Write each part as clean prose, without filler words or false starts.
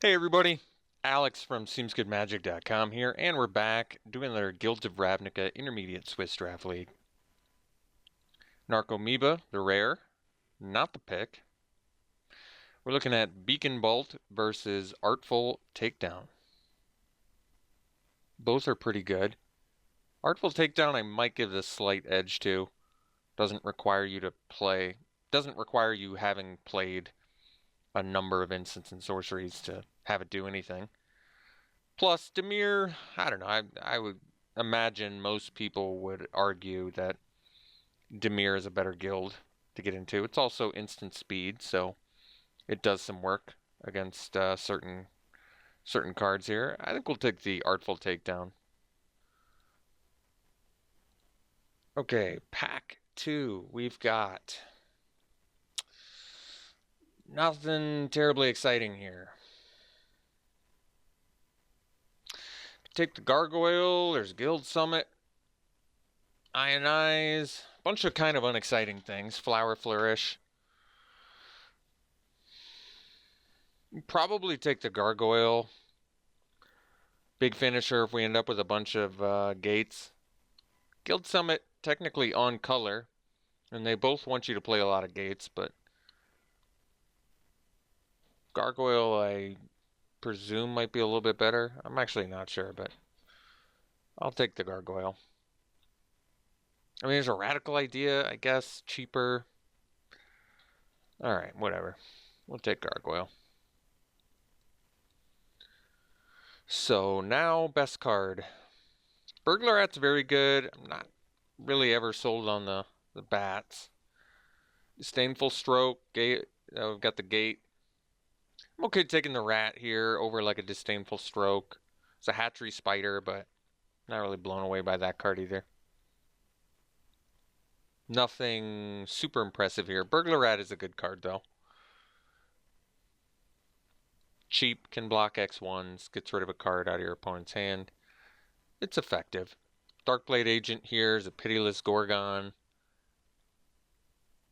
Hey everybody, Alex from SeemsGoodMagic.com here, and we're back doing another Guilds of Ravnica Intermediate Swiss Draft League. Narcomoeba, the rare, not the pick. We're looking at Beacon Bolt versus Artful Takedown. Both are pretty good. Artful Takedown I might give a slight edge to. Doesn't require you having played a number of instants and sorceries to have it do anything. Plus, Dimir, I don't know, I would imagine most people would argue that Dimir is a better guild to get into. It's also instant speed, so it does some work against certain cards here. I think we'll take the Artful Takedown. Okay, pack 2. We've got nothing terribly exciting here. Take the Gargoyle, there's Guild Summit, Ionize, a bunch of kind of unexciting things. Flower Flourish. Probably take the Gargoyle. Big finisher if we end up with a bunch of gates. Guild Summit technically on color, and they both want you to play a lot of gates, but Gargoyle I presume might be a little bit better. I'm actually not sure, but I'll take the Gargoyle. I mean, there's a Radical Idea, I guess, cheaper. Alright, whatever. We'll take Gargoyle. So now, best card. Burglarat's very good. I'm not really ever sold on the bats. Disdainful Stroke, gate. We've got the gate. I'm okay taking the rat here over like a Disdainful Stroke. It's a Hatchery Spider, but not really blown away by that card either. Nothing super impressive here. Burglar Rat is a good card though. Cheap, can block X1s, gets rid of a card out of your opponent's hand. It's effective. Darkblade Agent here is a Pitiless Gorgon.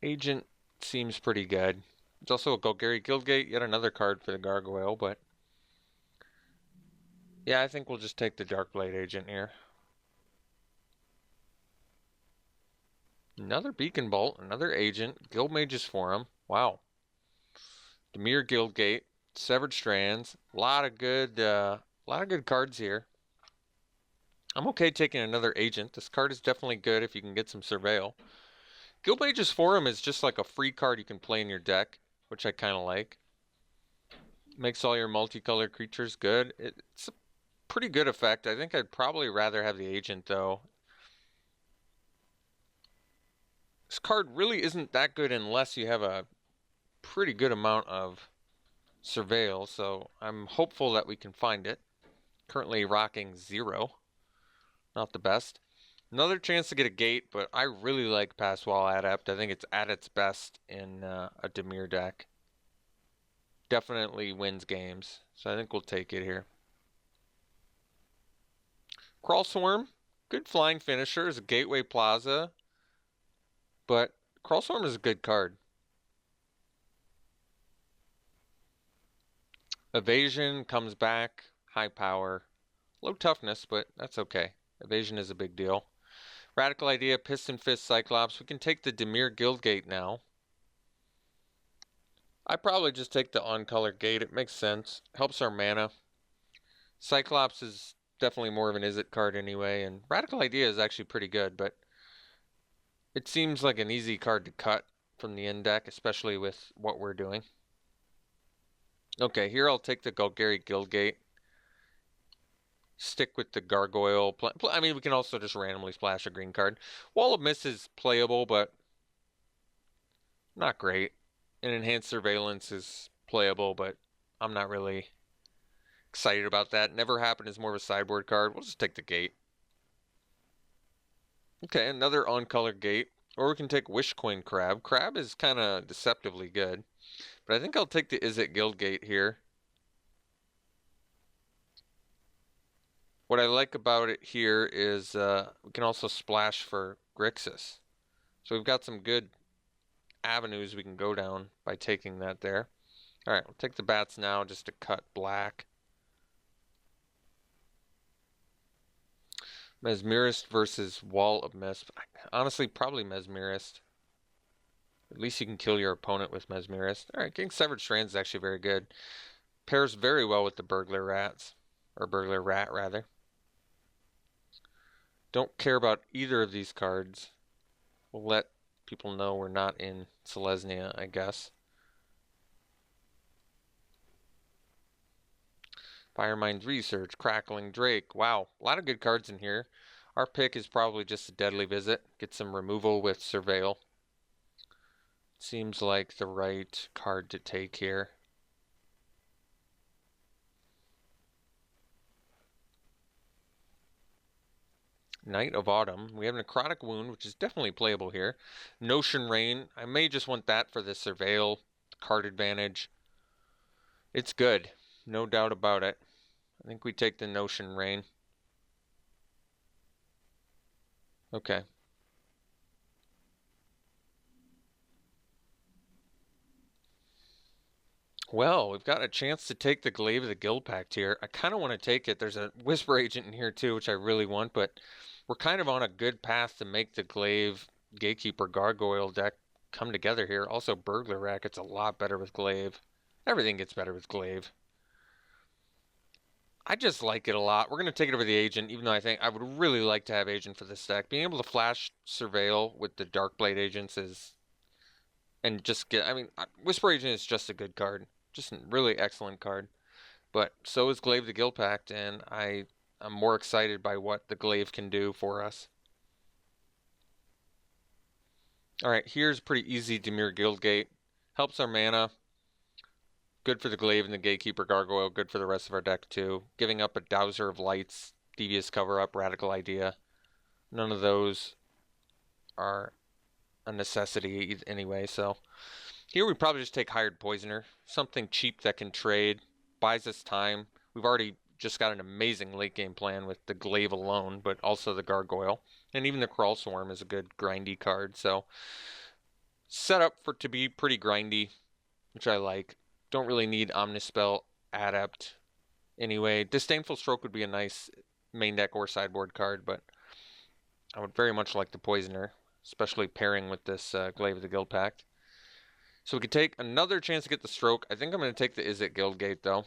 Agent seems pretty good. There's also a Golgari Guildgate, yet another card for the Gargoyle, but yeah, I think we'll just take the Darkblade Agent here. Another Beacon Bolt, another Agent, Guildmage's Forum. Wow. Dimir Guildgate, Severed Strands, a lot of good cards here. I'm okay taking another Agent. This card is definitely good if you can get some Surveil. Guildmage's Forum is just like a free card you can play in your deck, which I kind of like. Makes all your multicolored creatures good. It's a pretty good effect. I think I'd probably rather have the Agent though. This card really isn't that good unless you have a pretty good amount of Surveil, so I'm hopeful that we can find it. Currently rocking 0. Not the best. Another chance to get a gate, but I really like Pass Wall Adept. I think it's at its best in a Dimir deck. Definitely wins games, so I think we'll take it here. Crawl Swarm, good flying finisher, is a Gateway Plaza, but Crawl Swarm is a good card. Evasion comes back, high power, low toughness, but that's okay. Evasion is a big deal. Radical Idea, Piston Fist, Cyclops. We can take the Dimir Guildgate now. I probably just take the on-color gate. It makes sense. Helps our mana. Cyclops is definitely more of an Izzet card anyway, and Radical Idea is actually pretty good, but it seems like an easy card to cut from the end deck, especially with what we're doing. Okay, here I'll take the Golgari Guildgate. Stick with the Gargoyle. I mean, we can also just randomly splash a green card. Wall of Mist is playable, but not great. And Enhanced Surveillance is playable, but I'm not really excited about that. Never Happened is more of a sideboard card. We'll just take the gate. Okay, another on-color gate. Or we can take Wishcoin Crab. Crab is kind of deceptively good. But I think I'll take the Izzet Guildgate here. What I like about it here is we can also splash for Grixis. So we've got some good avenues we can go down by taking that there. Alright, we'll take the bats now just to cut black. Mesmerist versus Wall of Mist. Honestly, probably Mesmerist. At least you can kill your opponent with Mesmerist. Alright, getting Severed Strands is actually very good. Pairs very well with the Burglar Rats. Or Burglar Rat, rather. Don't care about either of these cards. We'll let people know we're not in Selesnya, I guess. Firemind Research, Crackling Drake. Wow, a lot of good cards in here. Our pick is probably just a Deadly Visit. Get some removal with Surveil. Seems like the right card to take here. Knight of Autumn. We have Necrotic Wound, which is definitely playable here. Notion Rain. I may just want that for the Surveil card advantage. It's good. No doubt about it. I think we take the Notion Rain. Okay. Well, we've got a chance to take the Glaive of the Guild Pact here. I kind of want to take it. There's a Whisper Agent in here too, which I really want, but we're kind of on a good path to make the Glaive Gatekeeper Gargoyle deck come together here. Also, Burglar Rat gets a lot better with Glaive. Everything gets better with Glaive. I just like it a lot. We're going to take it over the Agent, even though I think I would really like to have Agent for this deck. Being able to flash Surveil with the Darkblade Agents is... And just get... I mean, Whisper Agent is just a good card. Just a really excellent card. But so is Glaive the Guild Pact, and I'm more excited by what the Glaive can do for us. Alright, here's pretty easy Dimir Guildgate. Helps our mana. Good for the Glaive and the Gatekeeper Gargoyle. Good for the rest of our deck too. Giving up a Dowser of Lights, Devious Cover-Up, Radical Idea. None of those are a necessity anyway, so... Here we probably just take Hired Poisoner. Something cheap that can trade. Buys us time. We've already just got an amazing late game plan with the Glaive alone, but also the Gargoyle. And even the Crawl Swarm is a good grindy card, so... Set up for to be pretty grindy, which I like. Don't really need Omnispell Adept anyway. Disdainful Stroke would be a nice main deck or sideboard card, but I would very much like the Poisoner, especially pairing with this Glaive of the Guild Pact. So we could take another chance to get the Stroke. I think I'm going to take the Izzet Guildgate, though.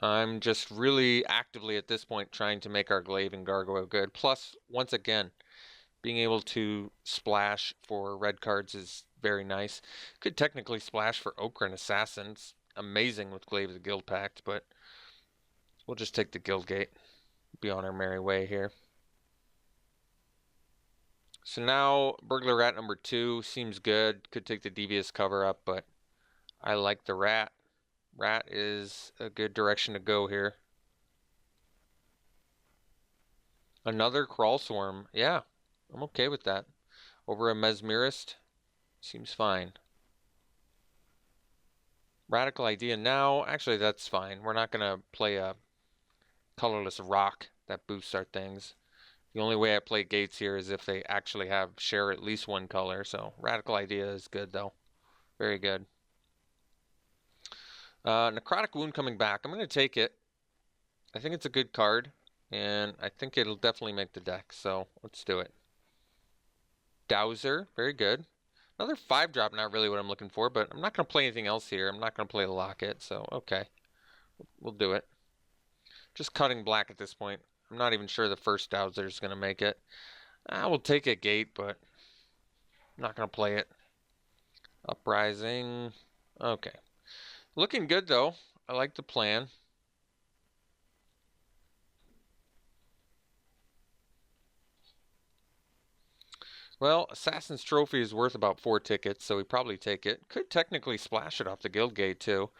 I'm just really actively at this point trying to make our Glaive and Gargoyle good. Plus, once again, being able to splash for red cards is very nice. Could technically splash for Okran Assassins. Amazing with Glaive of the Guild Pact, but we'll just take the Guildgate. Be on our merry way here. So now Burglar Rat number 2 seems good. Could take the Devious Cover-Up, but I like the Rat. Rat is a good direction to go here. Another Crawl Swarm. Yeah, I'm okay with that. Over a Mesmerist. Seems fine. Radical Idea now. Actually, that's fine. We're not going to play a colorless rock that boosts our things. The only way I play gates here is if they actually share at least one color. So Radical Idea is good though. Very good. Necrotic Wound coming back. I'm going to take it. I think it's a good card. And I think it'll definitely make the deck. So let's do it. Dowser. Very good. Another 5-drop. Not really what I'm looking for. But I'm not going to play anything else here. I'm not going to play Locket. So okay. We'll do it. Just cutting black at this point. I'm not even sure the first Dowser is going to make it. I will take a gate, but I'm not going to play it. Uprising. Okay. Looking good, though. I like the plan. Well, Assassin's Trophy is worth about 4 tickets, so we probably take it. Could technically splash it off the Guildgate, too.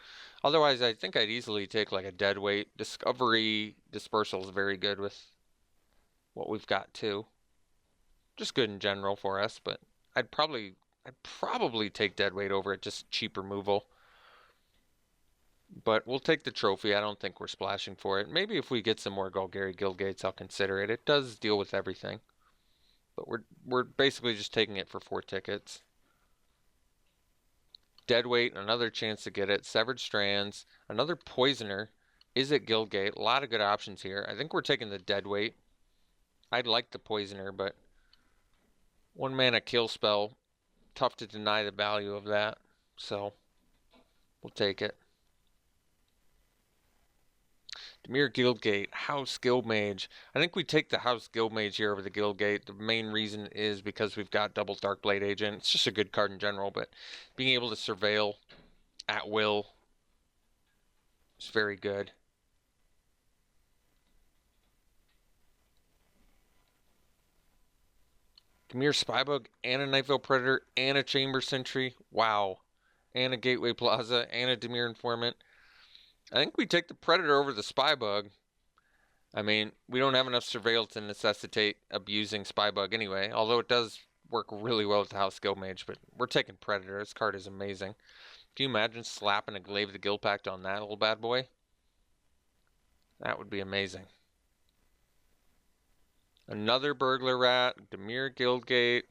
Otherwise, I think I'd easily take like a Deadweight. Discovery Dispersal is very good with what we've got, too. Just good in general for us, but I'd probably take Deadweight over it, just cheap removal. But we'll take the trophy. I don't think we're splashing for it. Maybe if we get some more Golgari Guildgates, I'll consider it. It does deal with everything. But we're basically just taking it for 4 tickets. Deadweight, another chance to get it. Severed Strands, another Poisoner. Is it Guildgate? A lot of good options here. I think we're taking the Deadweight. I'd like the Poisoner, but 1-mana kill spell. Tough to deny the value of that. So, we'll take it. Dimir Guildgate, House Guildmage. I think we take the House Guildmage here over the Guildgate. The main reason is because we've got double Darkblade Agent. It's just a good card in general, but being able to surveil at will is very good. Dimir Spybug and a Night Vale Predator and a Chamber Sentry. Wow. And a Gateway Plaza and a Dimir Informant. I think we take the Predator over the Spybug. I mean, we don't have enough Surveil to necessitate abusing Spybug anyway, although it does work really well with the House Guildmage, but we're taking Predator. This card is amazing. Can you imagine slapping a Glaive the Guildpact on that little bad boy? That would be amazing. Another Burglar Rat, Dimir Guildgate.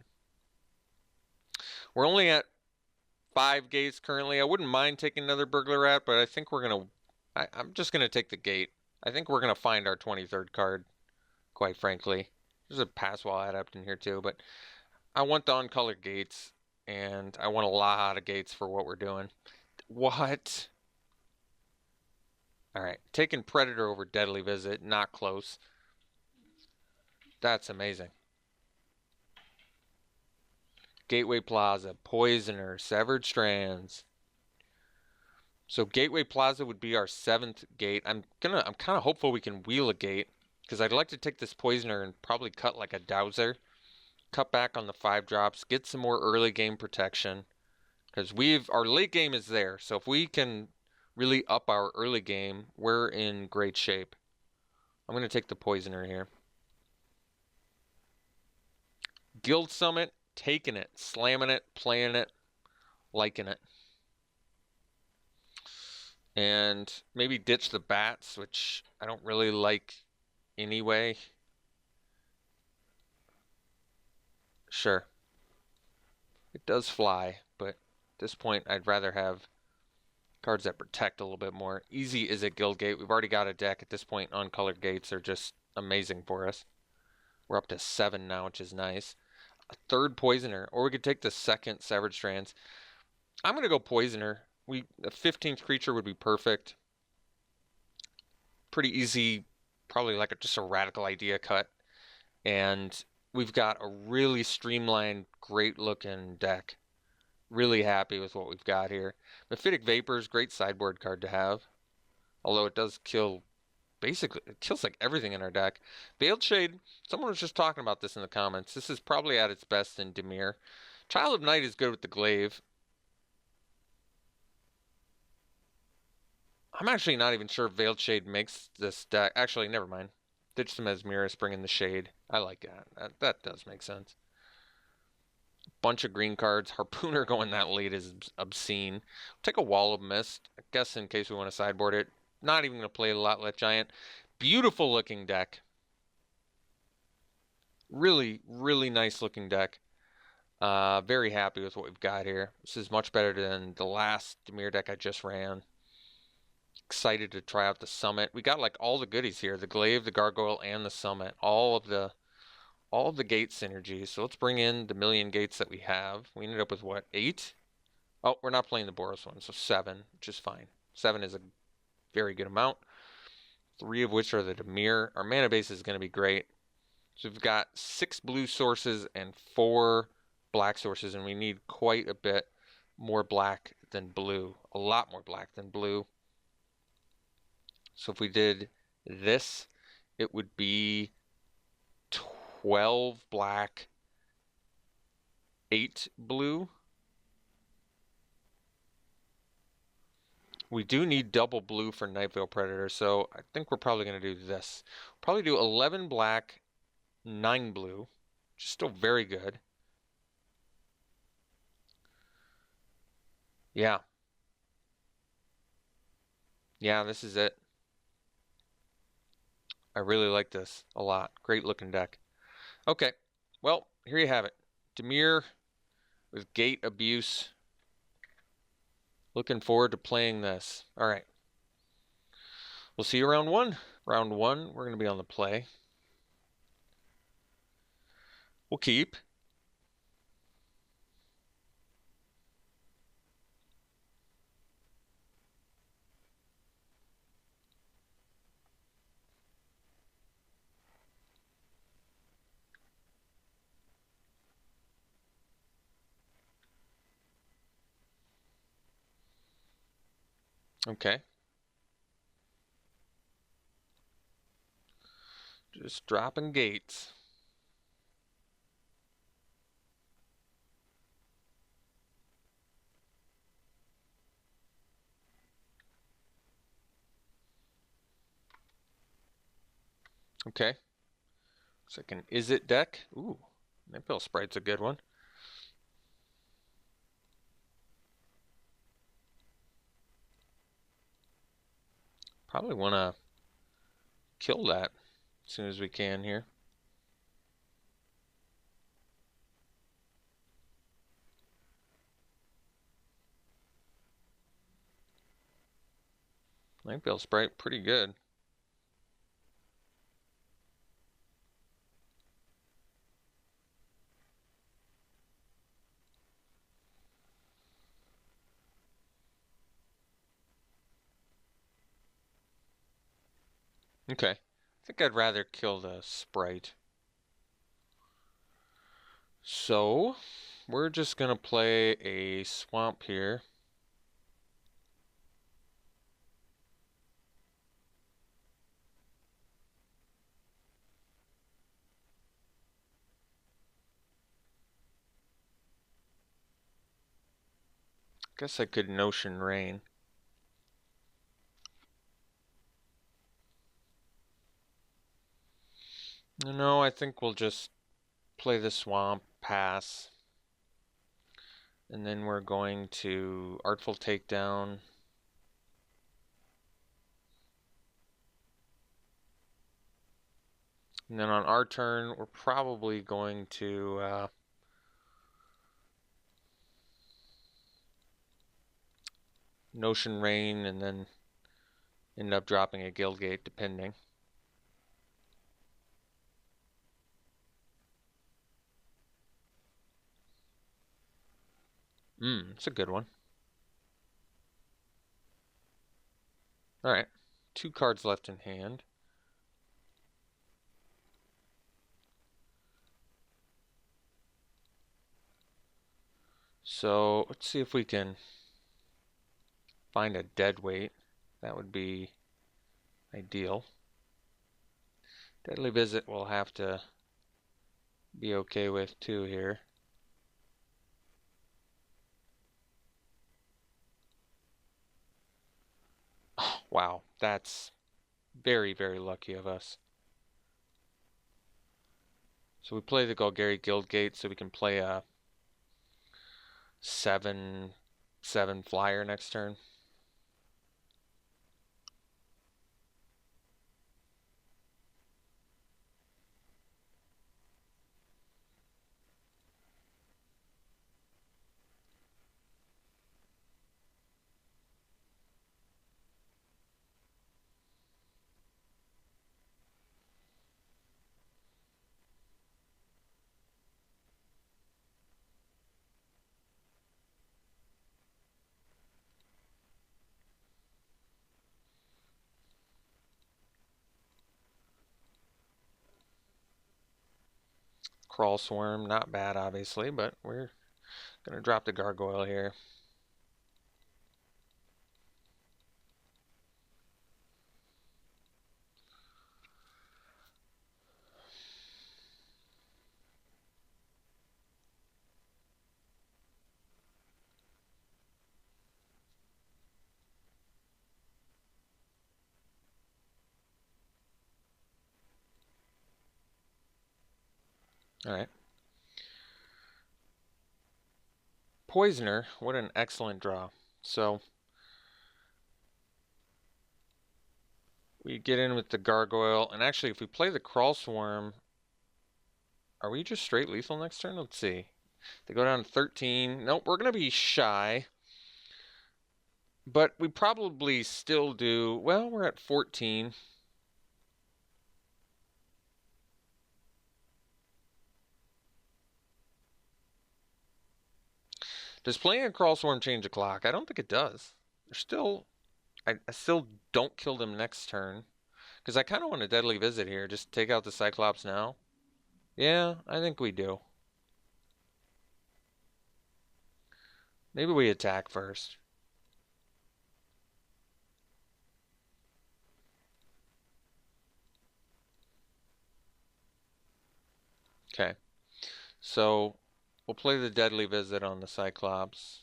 We're only at 5 gates currently. I wouldn't mind taking another Burglar Rat, but I think we're going to... I'm just going to take the gate. I think we're going to find our 23rd card, quite frankly. There's a Passwall Adept in here too, but I want the uncolored gates, and I want a lot of gates for what we're doing. What? Alright, taking Predator over Deadly Visit, not close. That's amazing. Gateway Plaza, Poisoner, Severed Strands. So Gateway Plaza would be our 7th gate. I'm kind of hopeful we can wheel a gate, because I'd like to take this Poisoner and probably cut like a Dowser. Cut back on the 5 drops, get some more early game protection, because our late game is there. So if we can really up our early game, we're in great shape. I'm going to take the Poisoner here. Guild Summit, taking it, slamming it, playing it, liking it. And maybe ditch the bats, which I don't really like anyway. Sure. It does fly, but at this point I'd rather have cards that protect a little bit more. Easy is at Guildgate. We've already got a deck at this point. Uncolored gates are just amazing for us. We're up to 7 now, which is nice. A 3rd Poisoner, or we could take the 2nd Severed Strands. I'm going to go Poisoner. A 15th creature would be perfect. Pretty easy, probably like just a Radical Idea cut. And we've got a really streamlined, great looking deck. Really happy with what we've got here. Mephitic Vapors, great sideboard card to have. Although it does kill, basically, it kills like everything in our deck. Veiled Shade, someone was just talking about this in the comments. This is probably at its best in Dimir. Child of Night is good with the Glaive. I'm actually not even sure if Veiled Shade makes this deck. Actually, never mind. Ditch the Mesmerus, bring in the Shade. I like that. That does make sense. Bunch of green cards. Harpooner going that late is obscene. Take a Wall of Mist, I guess, in case we want to sideboard it. Not even going to play a Lot Giant. Beautiful looking deck. Really, really nice looking deck. Very happy with what we've got here. This is much better than the last Dimir deck I just ran. Excited to try out the Summit. We got like all the goodies here. The Glaive, the Gargoyle, and the Summit. All of the gate synergies. So let's bring in the million gates that we have. We ended up with what, 8? Oh, we're not playing the Boros one, so 7, which is fine. 7 is a very good amount. 3 of which are the Dimir. Our mana base is going to be great. So we've got 6 blue sources and 4 black sources, and we need quite a bit more black than blue. A lot more black than blue. So if we did this, it would be 12 black, 8 blue. We do need double blue for Night Vale Predator, so I think we're probably going to do this. Probably do 11 black, 9 blue, which is still very good. Yeah. Yeah, this is it. I really like this a lot. Great looking deck. Okay, well, here you have it. Dimir with Gate Abuse. Looking forward to playing this. All right. We'll see you round one. Round one, we're going to be on the play. We'll keep. Okay. Just dropping gates. Okay. Looks like an Is It deck. Ooh, Nightbill Sprite's a good one. Probably want to kill that as soon as we can here. Nightbill Sprite, pretty good. Okay. I think I'd rather kill the Sprite. So, we're just going to play a Swamp here. Guess I could Notion Rain. No, I think we'll just play the Swamp, pass. And then we're going to Artful Takedown. And then on our turn, we're probably going to Notion Rain and then end up dropping a Guildgate, depending. It's a good one. Alright, 2 cards left in hand. So let's see if we can find a dead weight. That would be ideal. Deadly Visit we'll have to be okay with too here. Oh, wow, that's very, very lucky of us. So we play the Golgari Guildgate so we can play a 7/7 flyer next turn. Crawl Swarm, not bad obviously, but we're gonna drop the Gargoyle here. Alright. Poisoner, what an excellent draw. So we get in with the Gargoyle, and actually if we play the Crawl Swarm, are we just straight lethal next turn? Let's see. They go down to 13. Nope, we're going to be shy. But we probably still do, well, we're at 14. Does playing a Crawl Swarm change the clock? I don't think it does. There's still, I still don't kill them next turn. Because I kind of want a Deadly Visit here. Just take out the Cyclops now. Yeah, I think we do. Maybe we attack first. Okay. So we'll play the Deadly Visit on the Cyclops.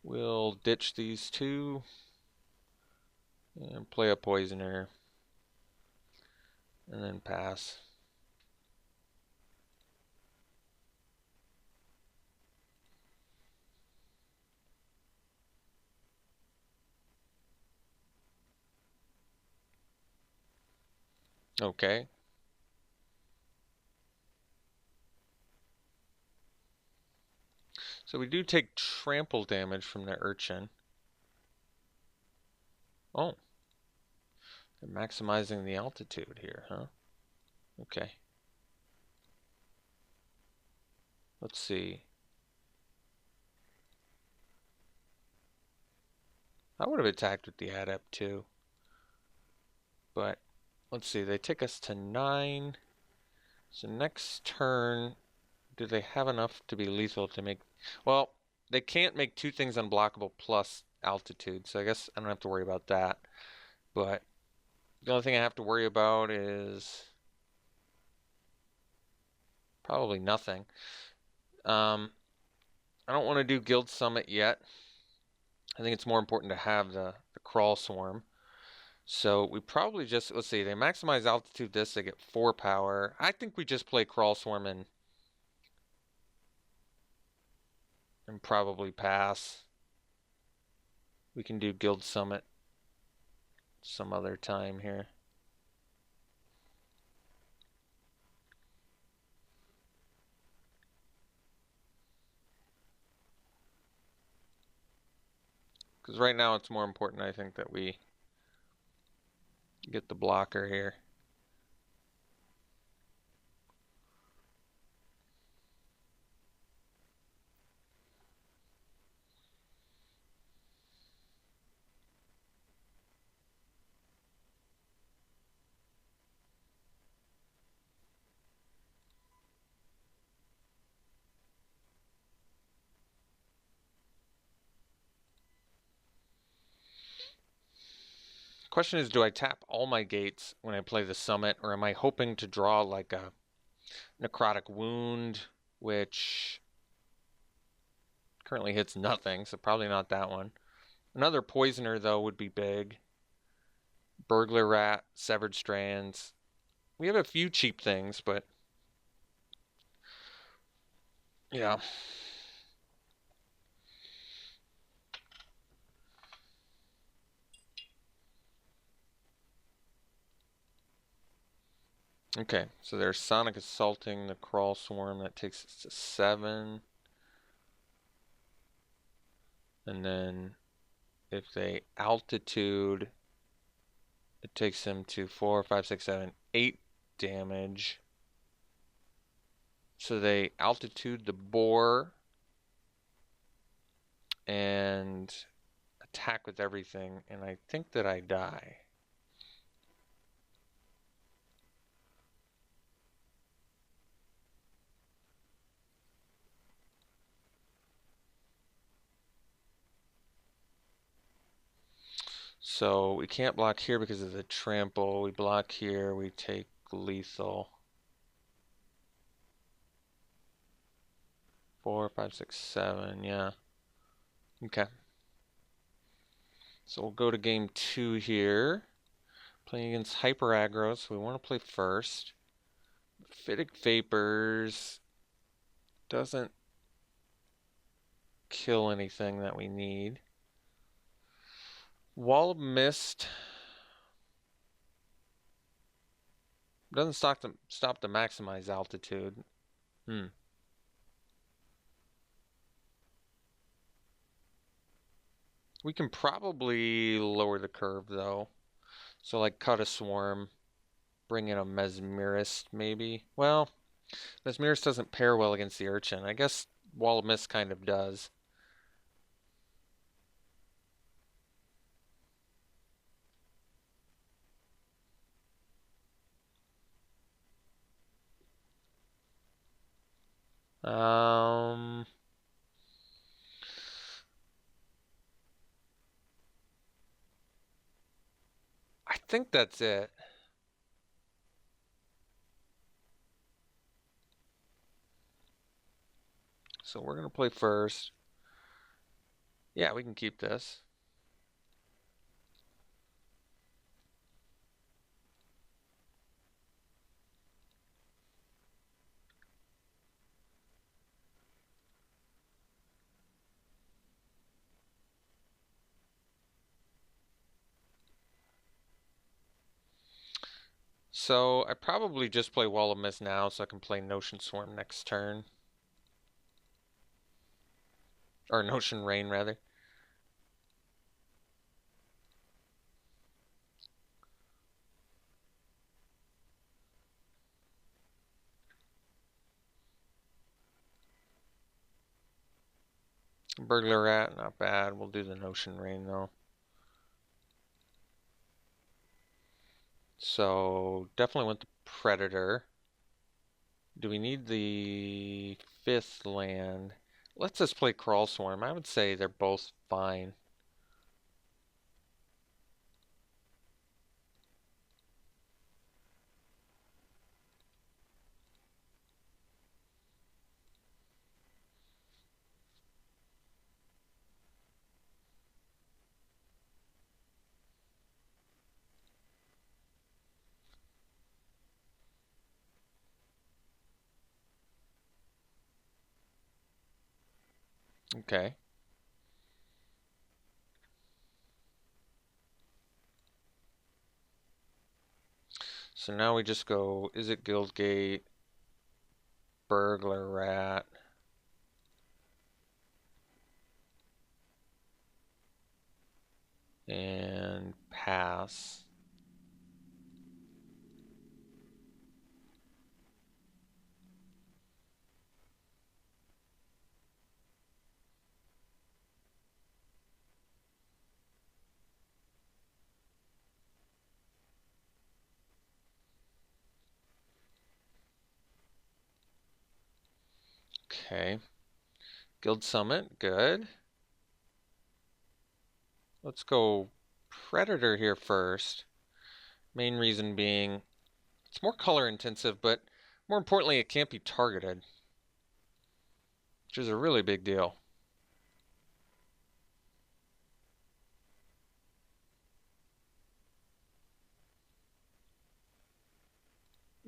We'll ditch these two and play a Poisoner and then pass. Okay. So we do take trample damage from the Urchin. Oh. They're maximizing the altitude here, huh? Okay. Let's see. I would have attacked with the Adept too. But let's see. They take us to 9. So next turn, do they have enough to be lethal to make... Well, they can't make 2 things unblockable plus altitude. So I guess I don't have to worry about that. But the only thing I have to worry about is probably nothing. I don't want to do Guild Summit yet. I think it's more important to have the Crawl Swarm. So we probably just, let's see, they maximize altitude this, they get 4 power. I think we just play Crawl Swarm and probably pass. We can do Guild Summit some other time here. Because right now it's more important, I think, that we get the blocker here. Question is, do I tap all my gates when I play the Summit, or am I hoping to draw like a Necrotic Wound, which currently hits nothing, so probably not that one. Another Poisoner, though, would be big. Burglar Rat, Severed Strands. We have a few cheap things, but yeah. Okay, so there's Sonic Assaulting the Crawl Swarm. That takes us to 7. And then if they altitude, it takes them to 4, 5, 6, 7, 8 damage. So they altitude the boar and attack with everything, and I think that I die. So we can't block here because of the trample. We block here, we take lethal. 4, 5, 6, 7, yeah. Okay. So we'll go to game 2 here. Playing against Hyper Aggro, so we want to play first. Fittic Vapors doesn't kill anything that we need. Wall of Mist doesn't stop the maximize altitude. Hmm. We can probably lower the curve though. So like cut a swarm, bring in a mesmerist maybe. Well, mesmerist doesn't pair well against the urchin. I guess wall of mist kind of does. Um, I think that's it. So we're gonna play first. Yeah, we can keep this. So I probably just play Wall of Mist now so I can play Notion Swarm next turn. Or Notion Rain, rather. Burglar Rat, not bad. We'll do the Notion Rain, though. So definitely want the Predator. Do we need the 5th land? Let's just play Crawl Swarm. I would say they're both fine. Okay. So now we just go, is it Guildgate, Burglar Rat, and pass. Okay. Guild Summit, good. Let's go Predator here first. Main reason being it's more color intensive, but more importantly, it can't be targeted, which is a really big deal.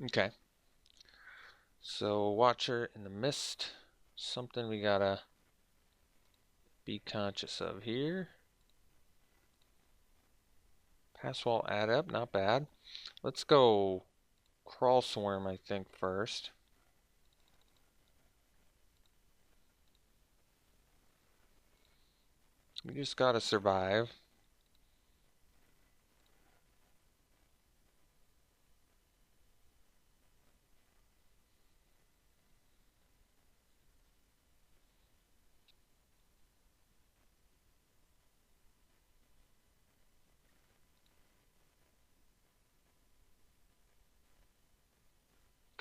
Okay. So Watcher in the Mist, something we gotta be conscious of here. Pass Wall Adept, not bad. Let's go Crawl Swarm, I think, first. We just gotta survive.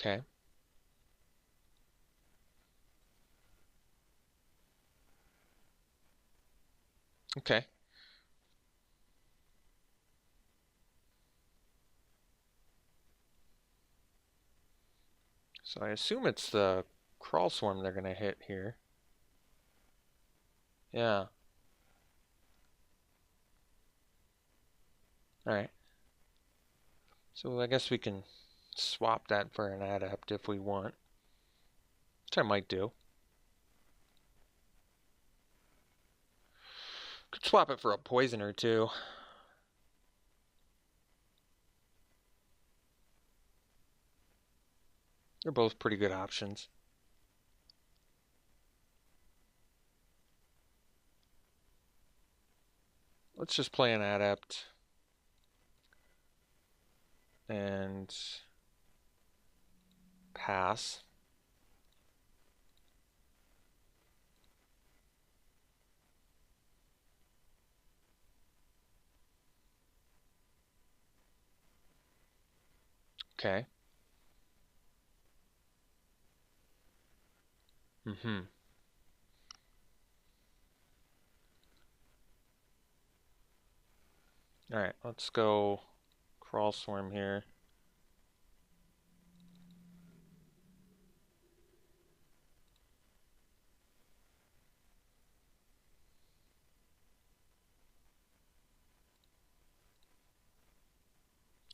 Okay. Okay. So I assume it's the Crawl Swarm they're gonna hit here. Yeah. Alright. So I guess we can swap that for an Adept if we want. Which I might do. Could swap it for a Poisoner too. They're both pretty good options. let's just play an adept and pass. Okay. All right, let's go crawl swarm here.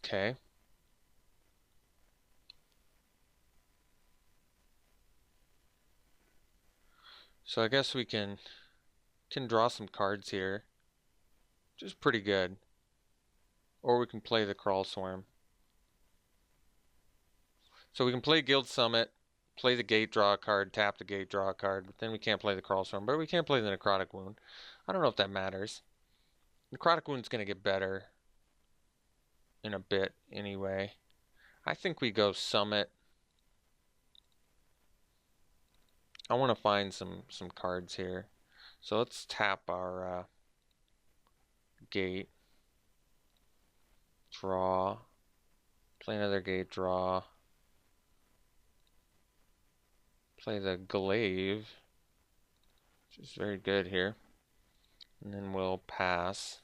Okay. So I guess we can draw some cards here, which is pretty good. Or we can play the crawl swarm. So we can play Guild Summit, play the gate, draw a card, tap the gate, draw a card, but then we can't play the crawl swarm, but we can't play the necrotic wound. I don't know if that matters. Necrotic wound's gonna get better in a bit anyway. I think we go Summit. I want to find some cards here. So let's tap our gate, draw, play another gate, draw, play the glaive, which is very good here, and then we'll pass.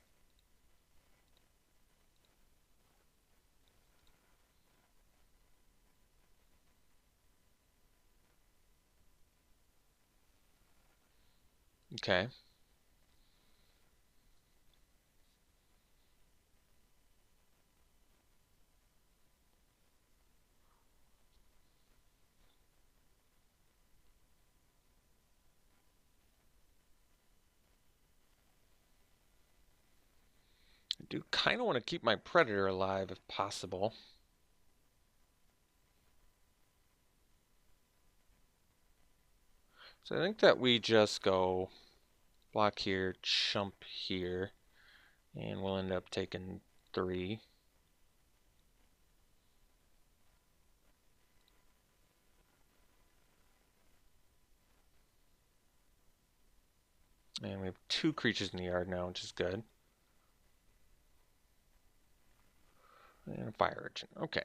Okay. I do kind of want to keep my predator alive if possible. So I think that we just go block here, chump here, and we'll end up taking 3. And we have 2 creatures in the yard now, which is good. And a fire urchin. Okay.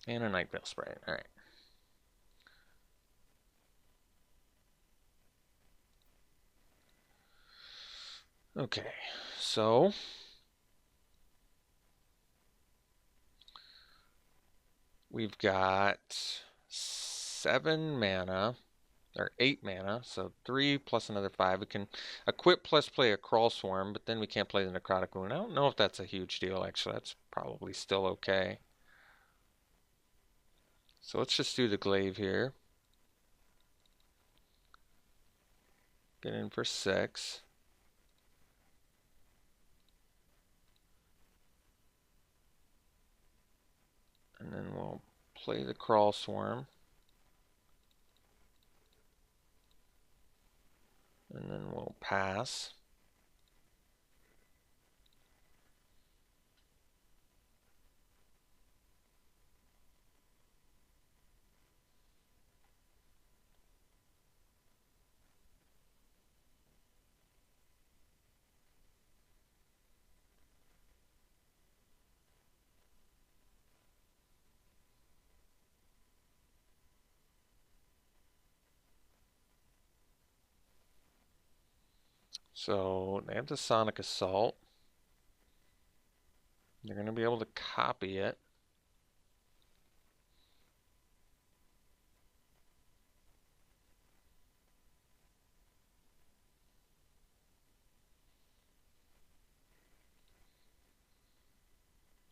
And a night veil spray. Alright. Okay. So we've got 7 mana, or 8 mana, so 3 plus another 5. We can equip plus play a crawl swarm, but then we can't play the necrotic wound. I don't know if that's a huge deal, actually. That's probably still okay. So let's just do the glaive here. Get in for 6. And then we'll play the crawl swarm. And then we'll pass. So they have the Sonic Assault. They're going to be able to copy it.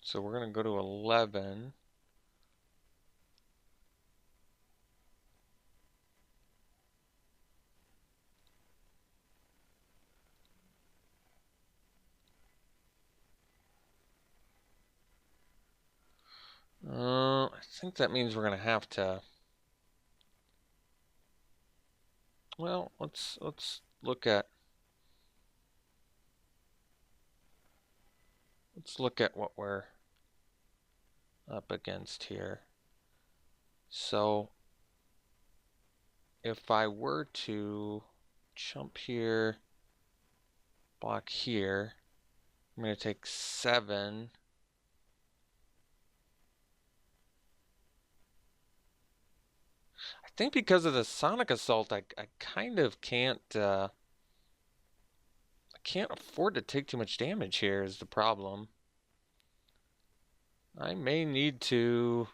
So we're going to go to 11. I think that means we're going to have to Well, let's look at what we're up against here. So if I were to jump here, block here, I'm going to take 7. I think because of the Sonic Assault, I kind of can't I can't afford to take too much damage here is the problem. I may need to,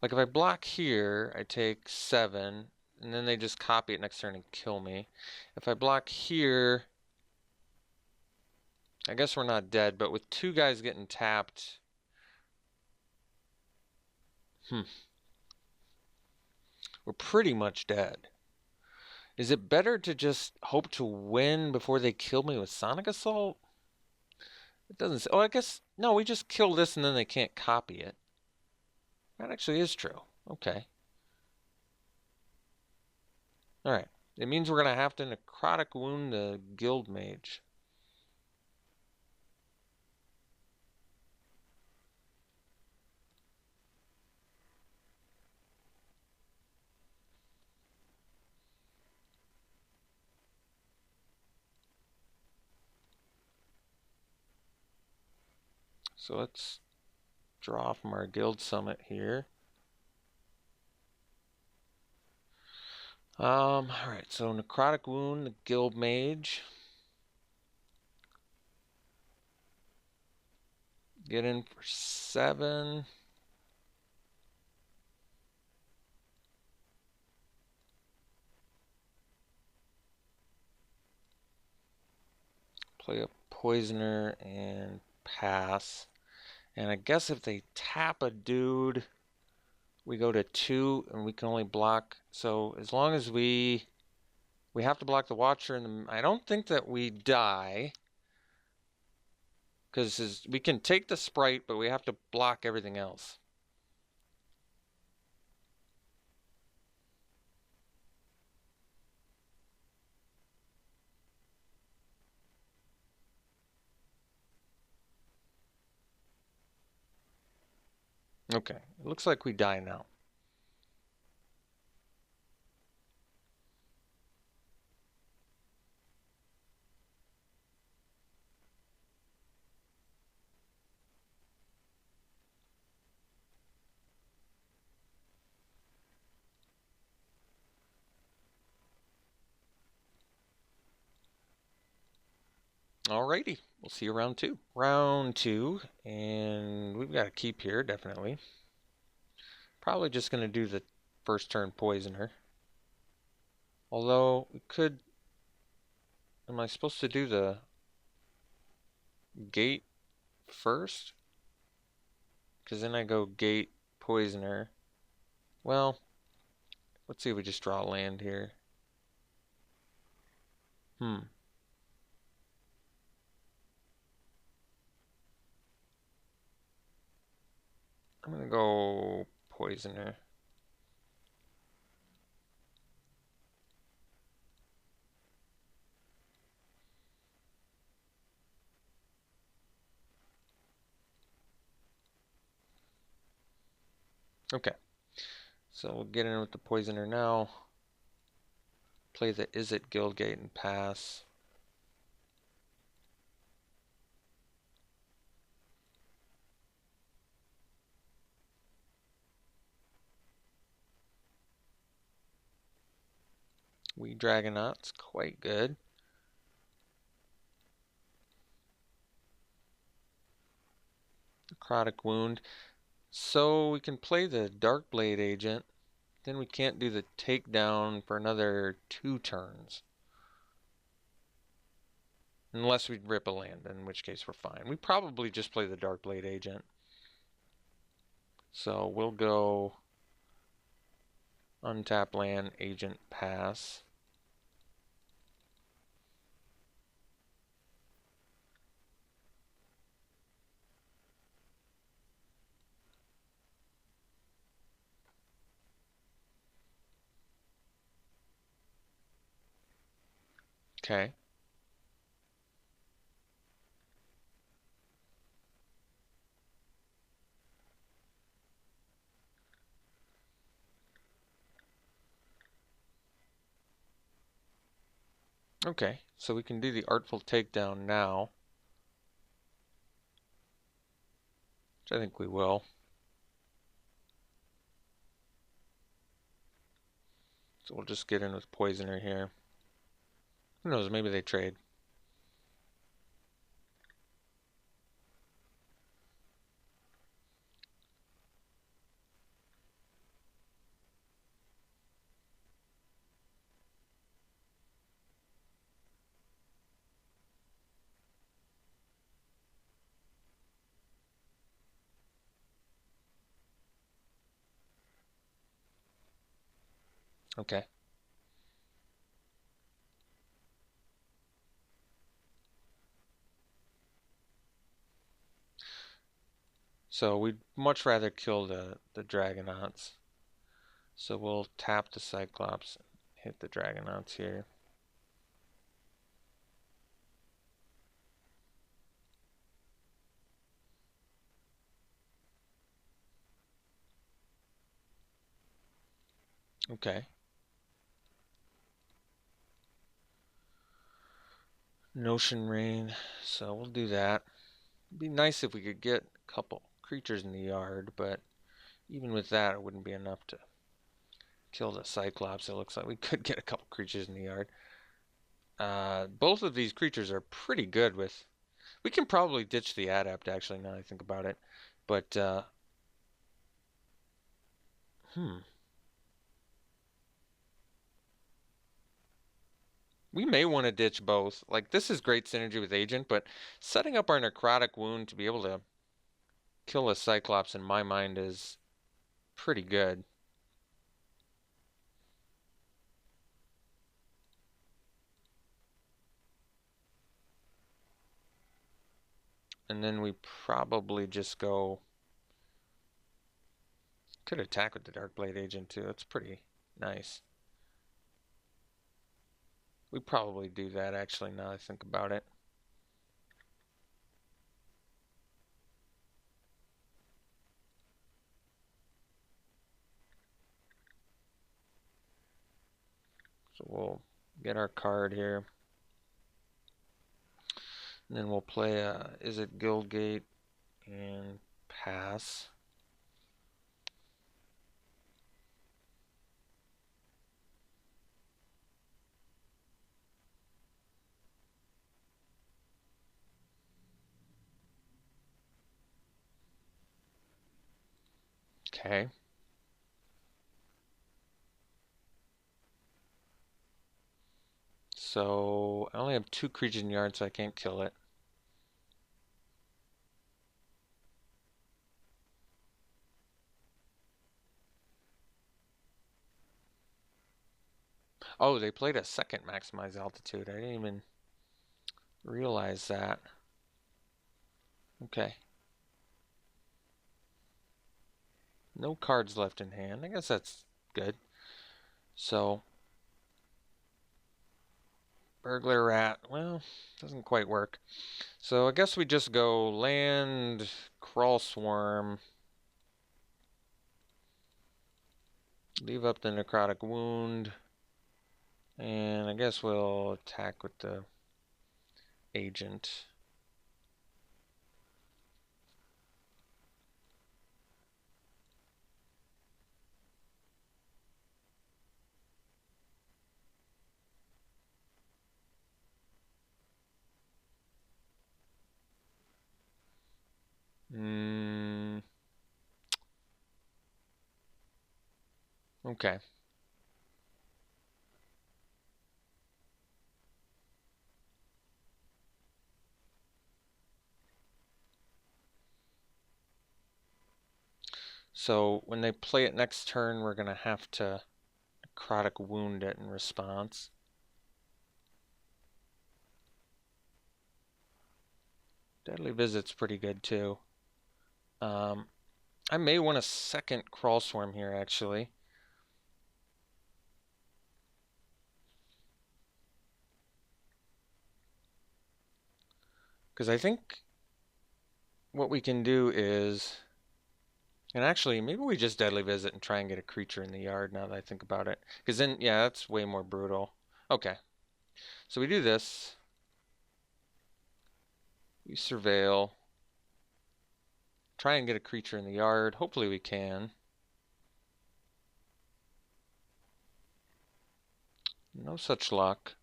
like if I block here, I take 7, and then they just copy it next turn and kill me. If I block here, I guess we're not dead, but with 2 guys getting tapped, we're pretty much dead. Is it better to just hope to win before they kill me with Sonic Assault? It doesn't say. Oh, I guess, no, we just kill this and then they can't copy it. That actually is true. Okay. Alright. It means we're going to have to necrotic wound the guild mage. So let's draw from our guild summit here. Alright, so necrotic wound the guild mage. Get in for 7. Play a poisoner and pass. And I guess if they tap a dude, we go to 2 and we can only block. So as long as we have to block the Watcher, and I don't think that we die. Because we can take the Sprite, but we have to block everything else. Okay, it looks like we die now. Alrighty, we'll see you round 2. Round 2, and we've got a keep here, definitely. Probably just going to do the first turn poisoner. Although, we could... Am I supposed to do the gate first? Because then I go gate, poisoner. Well, let's see if we just draw land here. I'm going to go poisoner. Okay. So we'll get in with the poisoner now. Play the Izzet Guildgate and pass. We Dragonauts, quite good. Necrotic Wound. So we can play the Darkblade agent. Then we can't do the takedown for another 2 turns. Unless we rip a land, in which case we're fine. We probably just play the Darkblade agent. So we'll go untap land, agent, pass. Okay. Okay, so we can do the Artful Takedown now, which I think we will. So we'll just get in with Poisoner here. Who knows, maybe they trade. Okay. So we'd much rather kill the Dragonauts. So we'll tap the Cyclops, hit the Dragonauts here. Okay. Notion Rain, so we'll do that. It'd be nice if we could get a couple creatures in the yard, but even with that, it wouldn't be enough to kill the Cyclops. It looks like we could get a couple creatures in the yard. Both of these creatures are pretty good with... We can probably ditch the Adept, actually, now that I think about it. But, we may want to ditch both. Like, this is great synergy with Agent, but setting up our Necrotic Wound to be able to kill a Cyclops, in my mind, is pretty good. And then we probably just go... Could attack with the Darkblade Agent, too. It's pretty nice. We probably do that, actually, now that I think about it. So we'll get our card here. And then we'll play Izzet Guildgate and pass. Okay. So I only have 2 creatures in the yard, so I can't kill it. Oh, they played a second Maximize Altitude. I didn't even realize that. Okay. No cards left in hand. I guess that's good. So, Burglar Rat. Well, doesn't quite work. So I guess we just go land, Crawl Swarm, leave up the Necrotic Wound, and I guess we'll attack with the Agent. Okay. So when they play it next turn, we're going to have to Necrotic Wound it in response. Deadly Visit's pretty good too. I may want a second Crawl Swarm here, actually. Because I think what we can do is, and actually maybe we just Deadly Visit and try and get a creature in the yard now that I think about it. Because then, yeah, that's way more brutal. Okay, so we do this. We surveil. Try and get a creature in the yard. Hopefully we can. No such luck.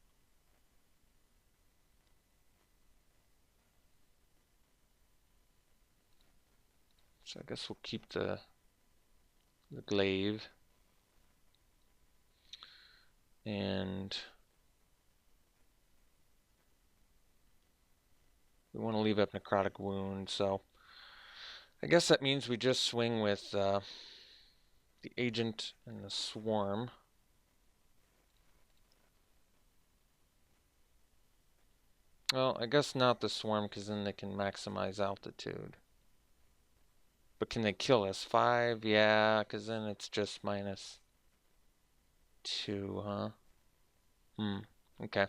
So I guess we'll keep the glaive. And we want to leave up Necrotic Wound, so I guess that means we just swing with the Agent and the Swarm. Well, I guess not the Swarm, because then they can maximize altitude. But can they kill us? 5? Yeah, because then it's just -2, huh? Okay.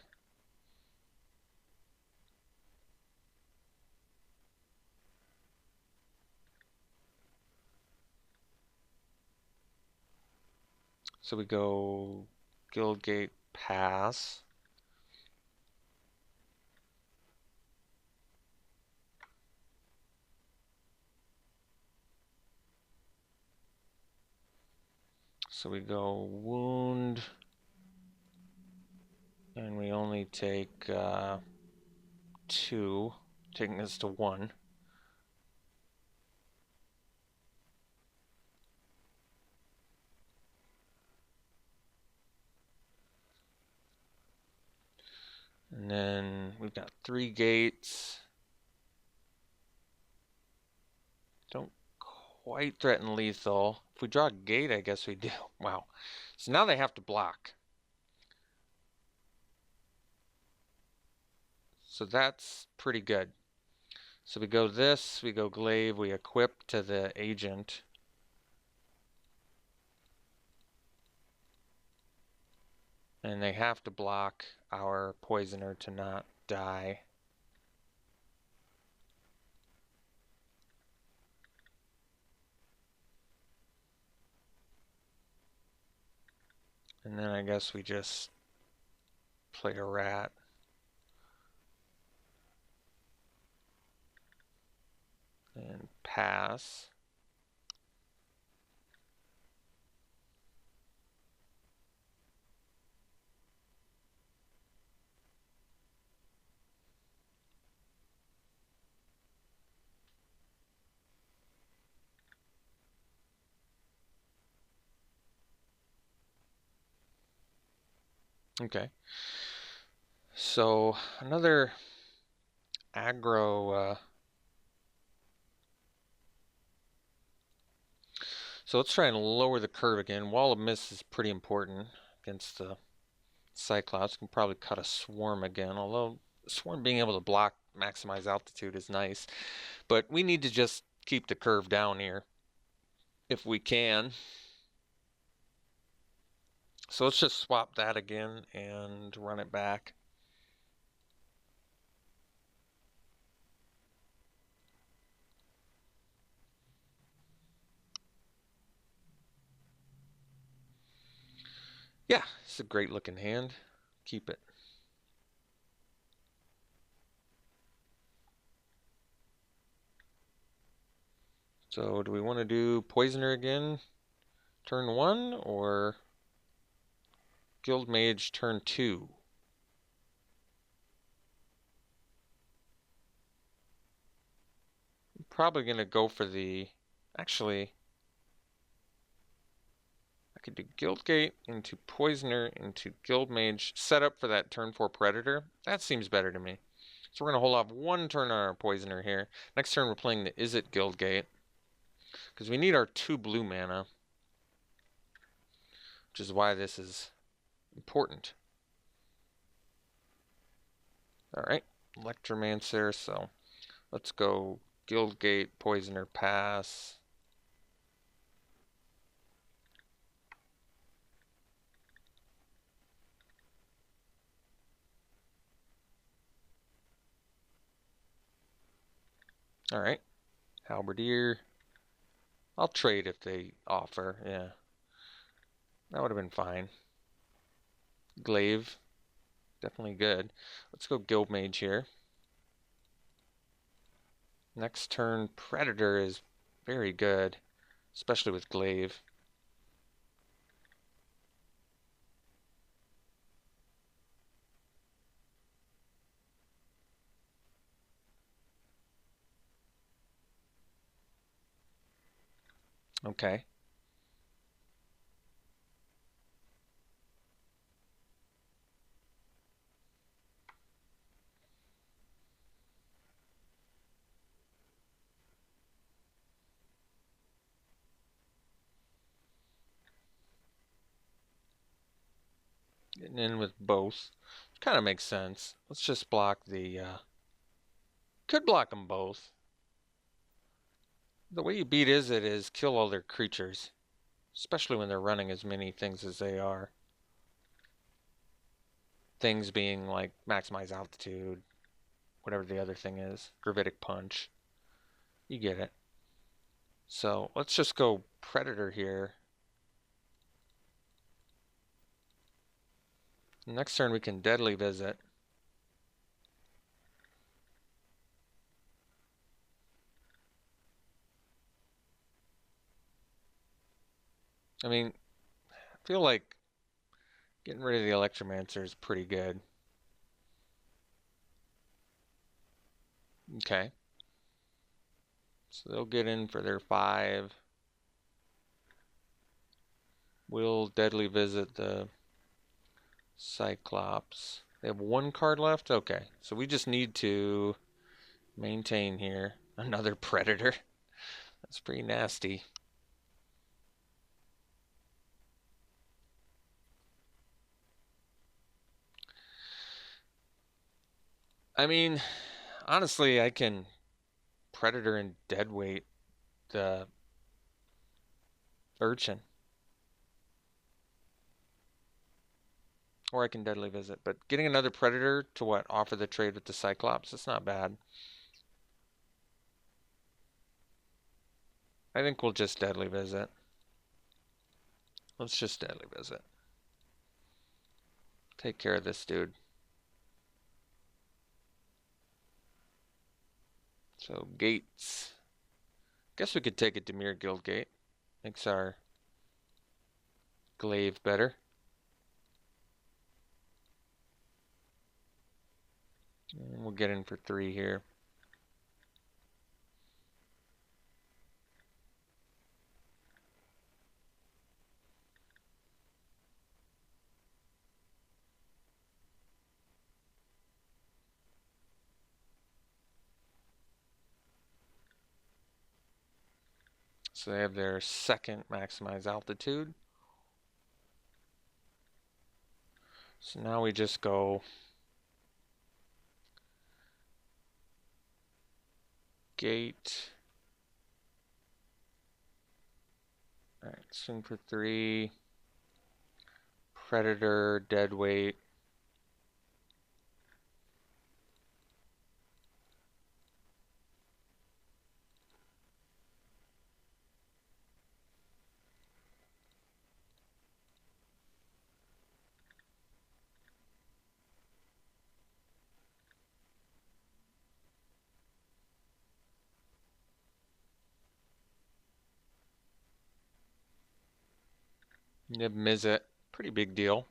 So we go Guildgate Pass. So we go Wound. And we only take 2, taking us to 1. And then we've got 3 gates. Don't quite threaten lethal. If we draw a gate, I guess we do. Wow. So now they have to block. So that's pretty good. So we go this, we go glaive, we equip to the agent. And they have to block our poisoner to not die. And then I guess we just play a rat. And pass. Okay. So another aggro. So let's try and lower the curve again. Wall of Mist is pretty important against the Cyclops. Can probably cut a Swarm again, although Swarm being able to block maximize altitude is nice. But we need to just keep the curve down here if we can. So let's just swap that again and run it back. Yeah, it's a great looking hand. Keep it. So do we want to do Poisoner again turn 1 or Guild Mage turn 2? I'm probably going to go for the... Actually, I could do Guildgate into Poisoner into Guild Mage, set up for that turn 4 Predator. That seems better to me. So we're going to hold off 1 turn on our Poisoner here. Next turn we're playing the Izzet Guildgate, because we need our 2 blue mana, which is why this is important. Alright, Electromancer, so let's go Guildgate, Poisoner, pass. Alright. Halberdier. I'll trade if they offer, yeah. That would have been fine. Glaive. Definitely good. Let's go Guild Mage here. Next turn, Predator is very good, especially with Glaive. Okay. Getting in with both. Kind of makes sense. Let's just block the... could block them both. The way you beat Izzet is kill all their creatures. Especially when they're running as many things as they are. Things being like maximize altitude, whatever the other thing is. Gravitic Punch. You get it. So let's just go Predator here. Next turn we can Deadly Visit. I mean, I feel like getting rid of the Electromancer is pretty good. Okay. So they'll get in for their 5. We'll Deadly Visit the Cyclops. They have 1 card left? Okay. So we just need to maintain here. Another Predator. That's pretty nasty. I mean, honestly, I can Predator and Deadweight the Urchin. Or I can Deadly Visit. But getting another Predator to what? Offer the trade with the Cyclops? That's not bad. I think we'll just Deadly Visit. Let's just Deadly Visit. Take care of this dude. So, Gates. Guess we could take a Dimir Guildgate. Makes our Glaive better. And we'll get in for 3 here. So they have their second maximize altitude. So now we just go Gate. Alright, swing for 3. Predator, Deadweight. Nib Mizzet. Pretty big deal.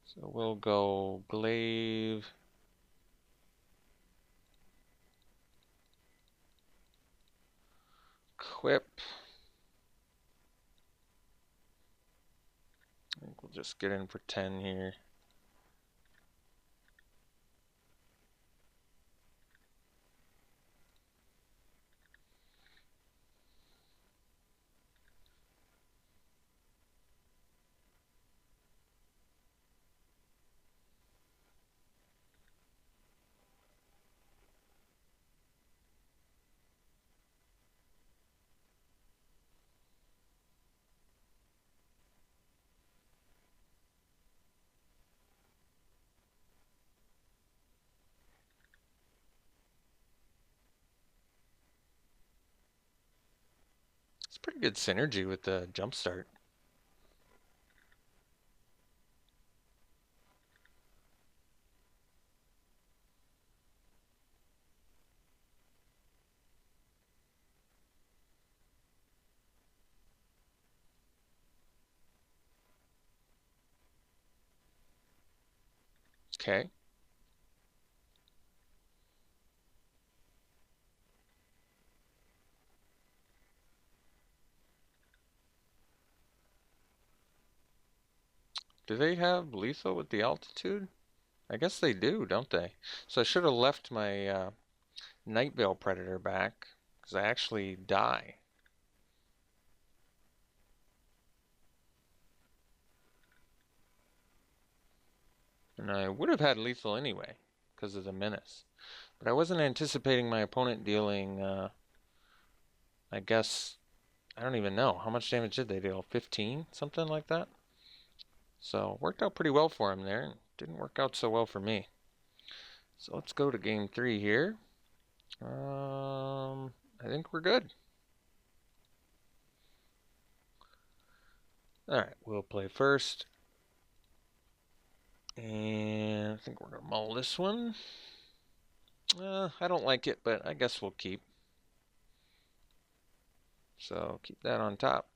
So we'll go Glaive. Quip. I think we'll just get in for 10 here. It's pretty good synergy with the jumpstart. Okay. Do they have lethal with the altitude? I guess they do, don't they? So I should have left my Night Veil Predator back, because I actually die. And I would have had lethal anyway, because of the menace. But I wasn't anticipating my opponent dealing, I guess, I don't even know. How much damage did they deal? 15? Something like that? So, worked out pretty well for him there. Didn't work out so well for me. So let's go to game 3 here. I think we're good. Alright, we'll play first. And I think we're going to mull this one. I don't like it, but I guess we'll keep. So keep that on top.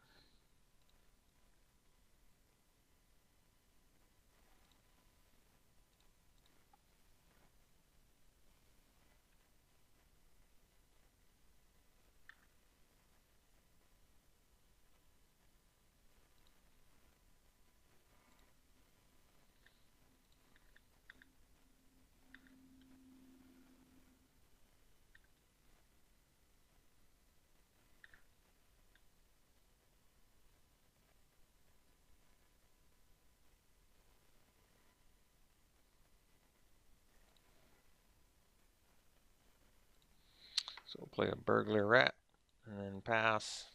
So we'll play a burglar rat and then pass.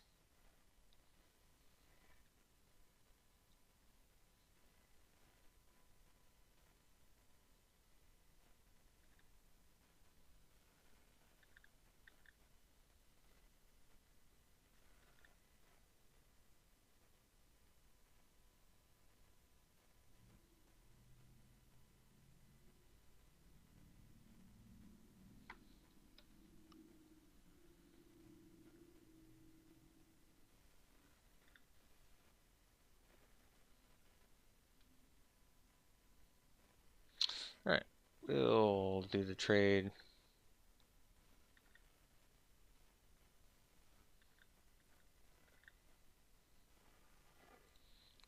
Alright, we'll do the trade.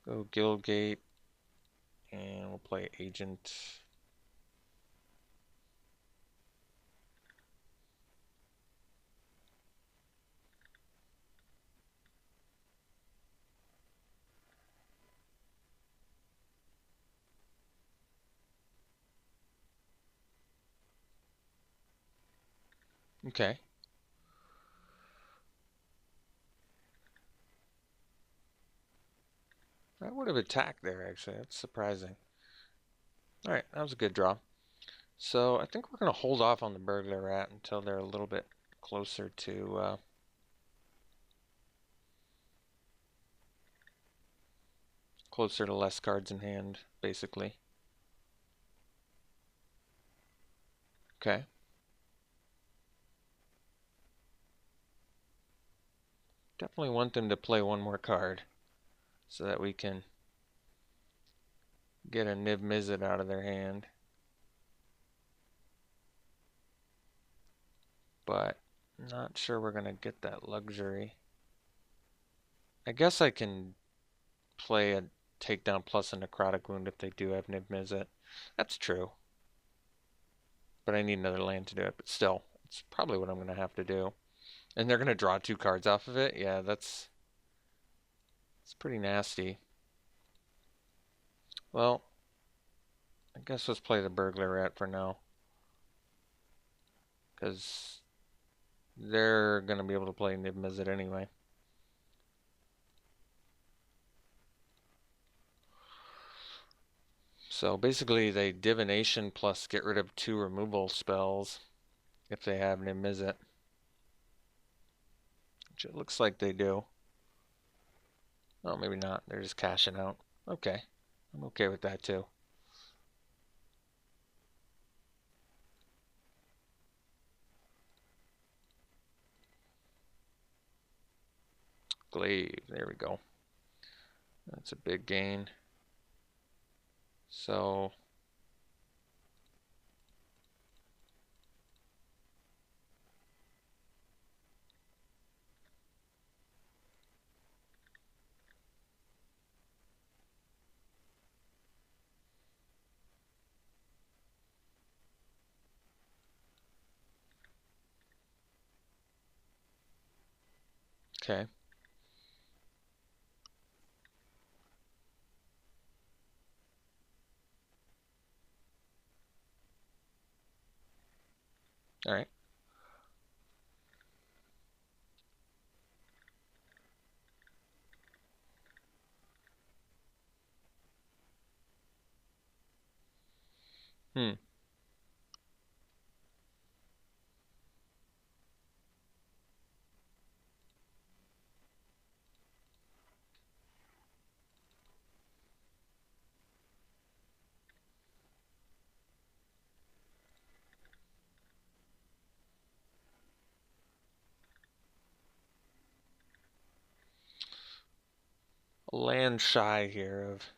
Go Guildgate, and we'll play Agent. Okay. I would have attacked there, actually. That's surprising. Alright, that was a good draw. So I think we're going to hold off on the burglar rat until they're a little bit closer to less cards in hand, basically. Okay. Definitely want them to play one more card so that we can get a Niv Mizzet out of their hand. But not sure we're going to get that luxury. I guess I can play a takedown plus a necrotic wound if they do have Niv Mizzet. That's true. But I need another land to do it. But still, it's probably what I'm going to have to do. And they're going to draw 2 cards off of it? Yeah, it's pretty nasty. Well, I guess let's play the burglar rat for now. Because they're going to be able to play Niv Mizzet anyway. So basically they divination plus get rid of 2 removal spells if they have Niv Mizzet. Which it looks like they do. Oh, maybe not. They're just cashing out. Okay. I'm okay with that too. Glaive. There we go. That's a big gain. So okay. All right. Hmm. A land shy here of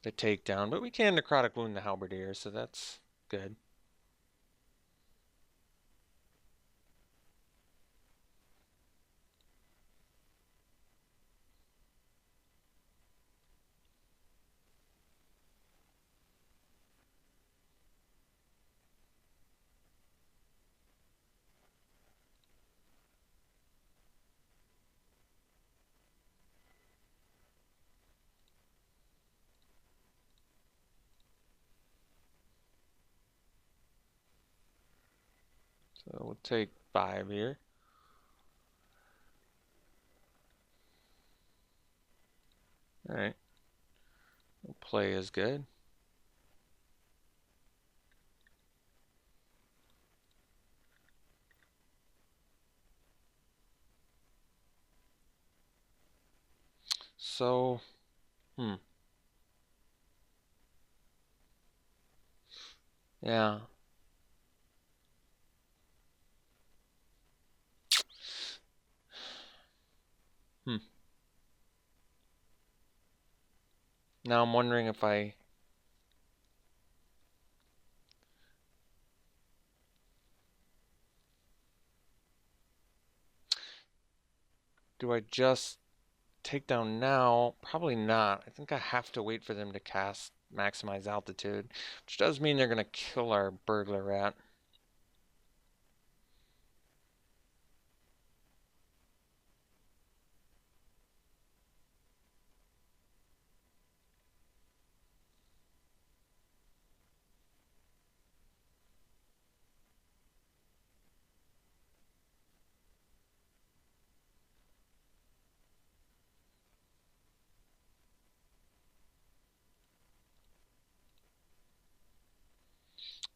the takedown, but we can necrotic wound the halberdier, so that's good. So we'll take 5 here. All right. We'll play is good. So, yeah. Hmm. Now I'm wondering if do I just take down now? Probably not. I think I have to wait for them to cast maximize altitude, which does mean they're gonna kill our burglar rat.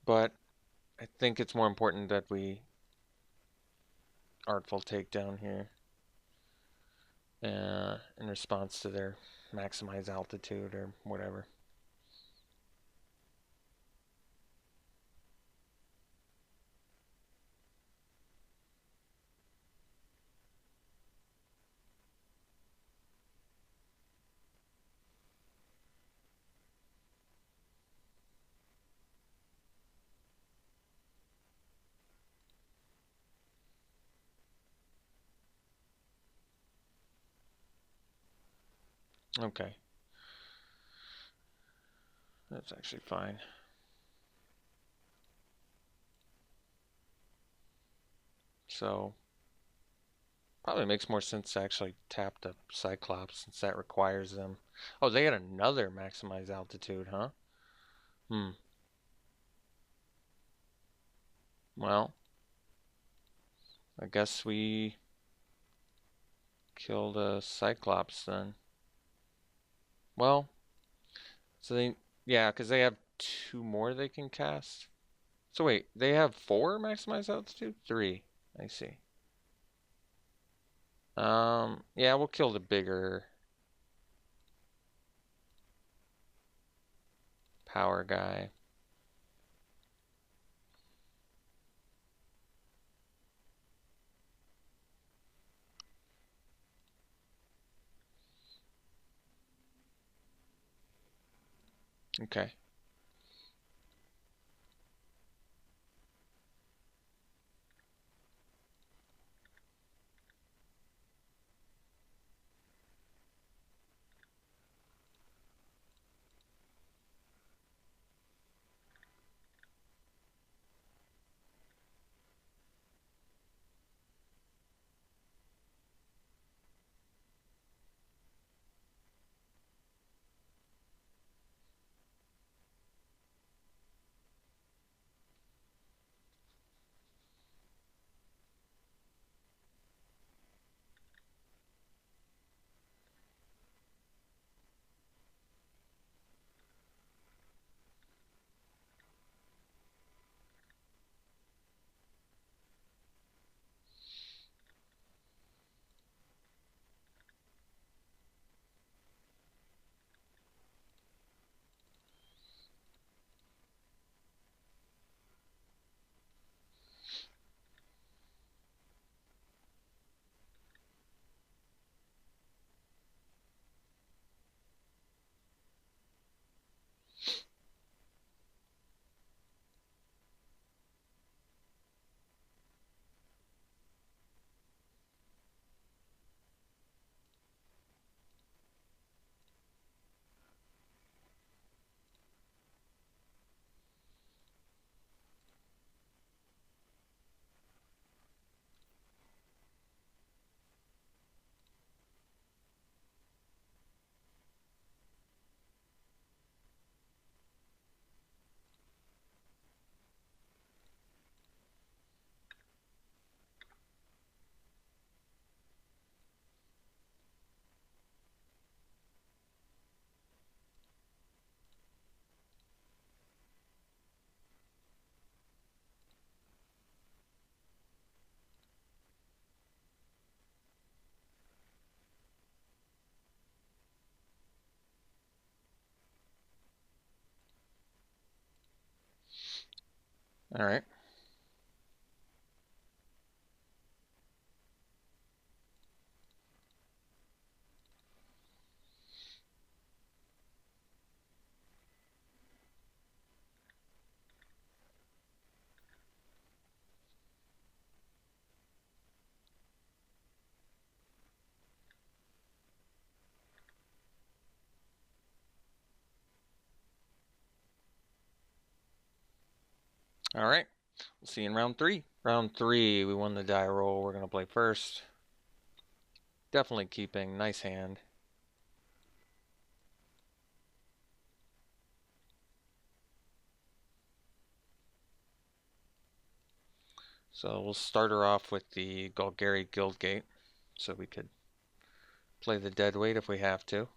But I think it's more important that we artful takedown here in response to their maximize altitude or whatever. Okay. That's actually fine. So probably makes more sense to actually tap the Cyclops since that requires them. Oh, they had another maximize altitude, huh? Hmm. Well, I guess we killed a Cyclops then. Well, so they, yeah, because they have 2 more they can cast. So wait, they have 4 maximize altitude? 3. I see. Yeah, we'll kill the bigger Power guy. Okay. All right. All right. We'll see you in round 3. Round 3, we won the die roll. We're going to play first. Definitely keeping. Nice hand. So we'll start her off with the Golgari Guildgate, so we could play the dead weight if we have to.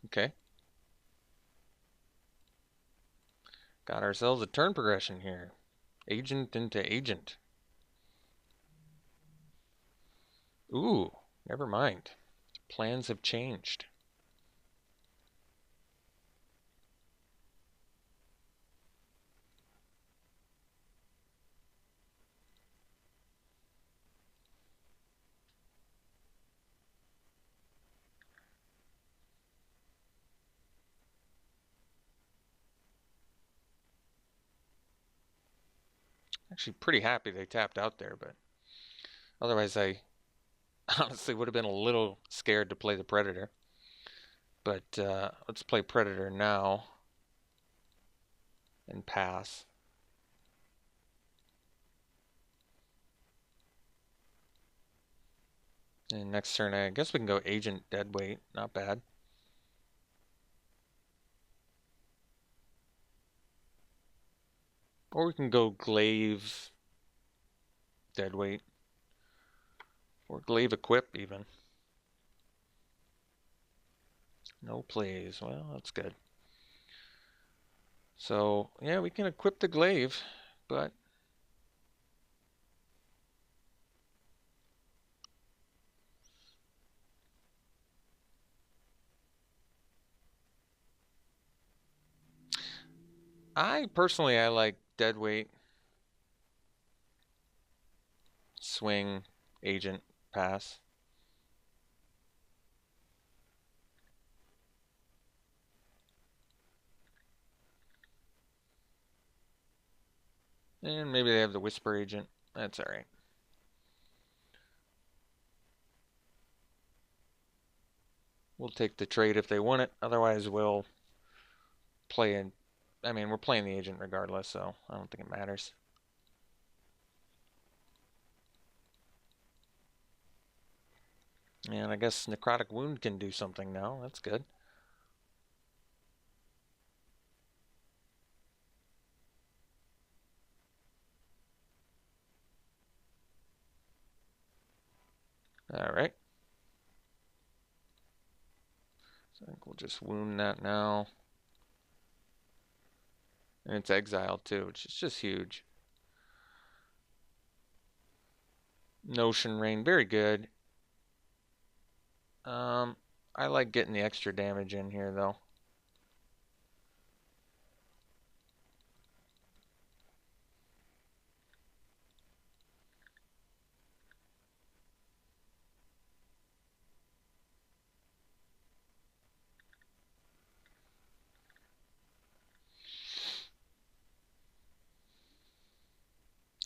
Okay. Got ourselves a turn progression here. Agent into agent. Ooh, never mind. Plans have changed. Actually, pretty happy they tapped out there, but otherwise I honestly would have been a little scared to play the Predator. But let's play Predator now and pass. And next turn, I guess we can go Agent Deadweight. Not bad. Or we can go Glaive Deadweight. Or Glaive Equip, even. No plays. Well, that's good. So, yeah, we can equip the Glaive, but I personally, I like deadweight, swing, agent, pass. And maybe they have the whisper agent. That's all right. We'll take the trade if they want it. Otherwise, we'll play in. I mean, we're playing the agent regardless, so I don't think it matters. And I guess Necrotic Wound can do something now. That's good. All right. So I think we'll just wound that now. And it's exiled too, which is just huge. Notion Rain, very good. I like getting the extra damage in here though.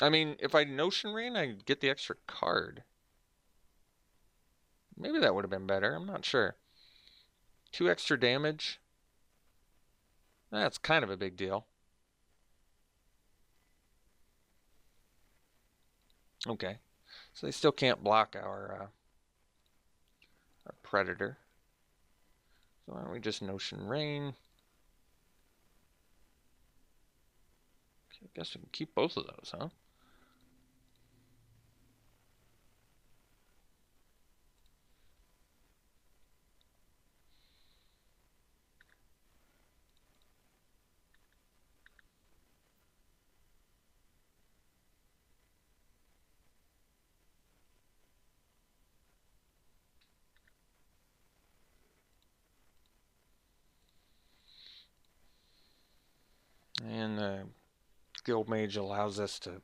I mean, if I Notion Rain, I get the extra card. Maybe that would have been better. I'm not sure. 2 extra damage. That's kind of a big deal. Okay. So they still can't block our Predator. So why don't we just Notion Rain? I guess we can keep both of those, huh? And Guild Mage allows us to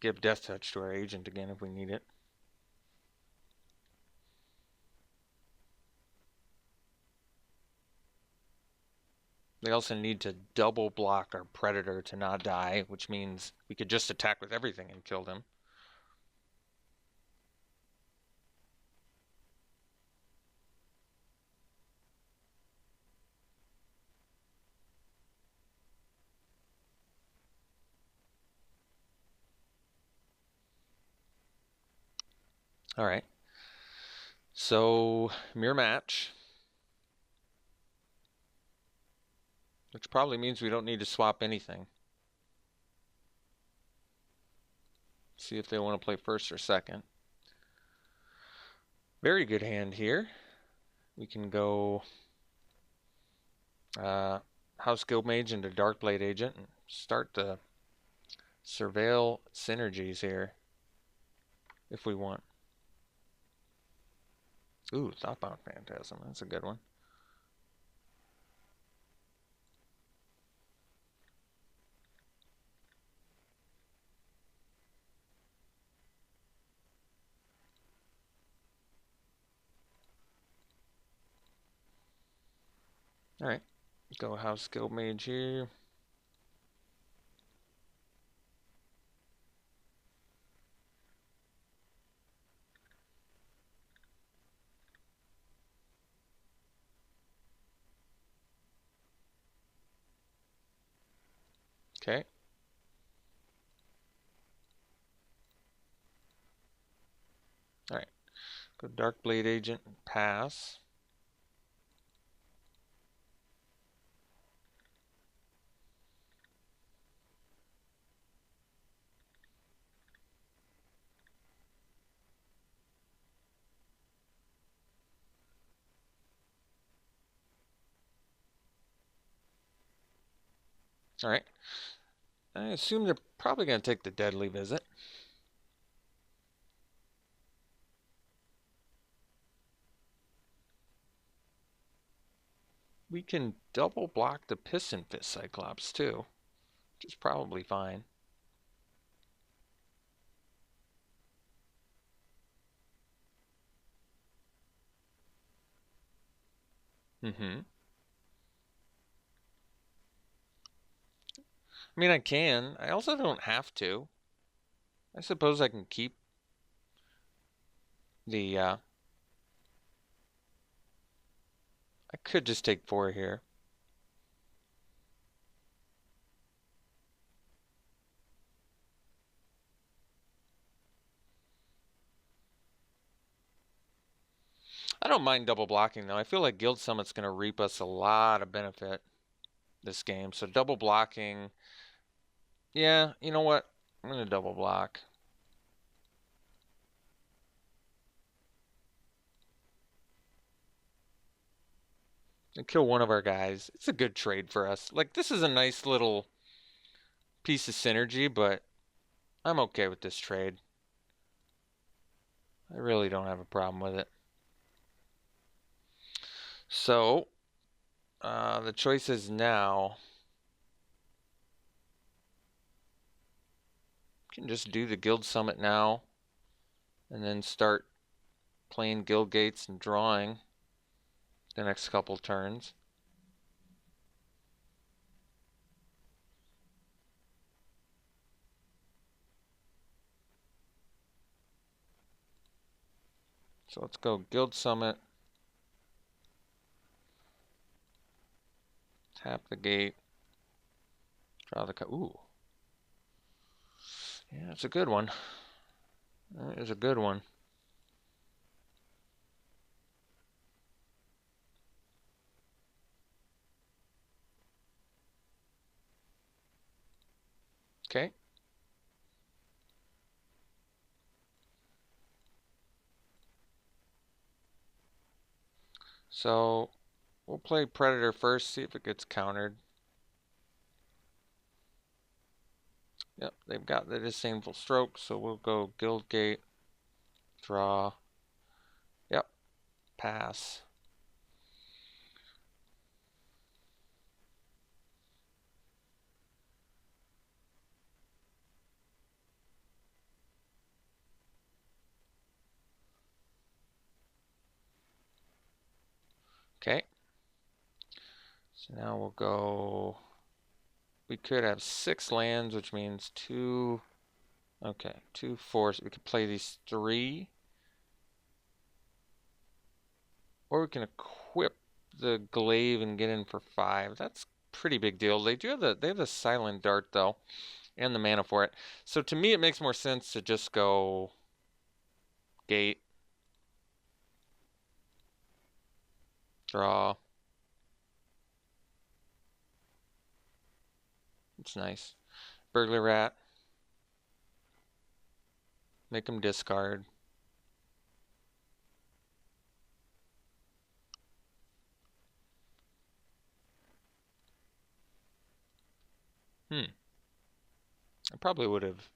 give Death Touch to our agent again if we need it. They also need to double block our Predator to not die, which means we could just attack with everything and kill them. All right. So, mirror match. Which probably means we don't need to swap anything. See if they want to play first or second. Very good hand here. We can go House Guild Mage into Darkblade Agent and start to surveil synergies here if we want. Ooh, Thoughtbound Phantasm. That's a good one. All right, go House Guild Mage here. Okay. All right, go Darkblade Agent and pass. All right. I assume they're probably going to take the Deadly Visit. We can double block the Piston Fist Cyclops too. which is probably fine. Mm-hmm. I mean, I can. I also don't have to. I suppose I can keep the, I could just take 4 here. I don't mind double blocking though. I feel like Guild Summit's going to reap us a lot of benefit this game. So double blocking, yeah, you know what? I'm going to double block. And kill one of our guys. It's a good trade for us. Like, this is a nice little piece of synergy, but I'm okay with this trade. I really don't have a problem with it. So, the choice is now. You can just do the Guild Summit now, and then start playing Guild Gates and drawing the next couple turns. So let's go Guild Summit. Tap the gate. Draw the card. Ooh. Yeah, it's a good one. That is a good one. Okay. So we'll play Predator first, see if it gets countered. Yep, they've got the disdainful stroke, so we'll go Guild Gate, draw. Yep, pass. Okay. So now we'll go. We could have 6 lands, which means 2. Okay, 2 4s. We could play these 3. Or we can equip the glaive and get in for 5. That's pretty big deal. They have the silent dart though, and the mana for it. So to me it makes more sense to just go gate, draw. It's nice. Burglar rat. Make him discard. I probably would have.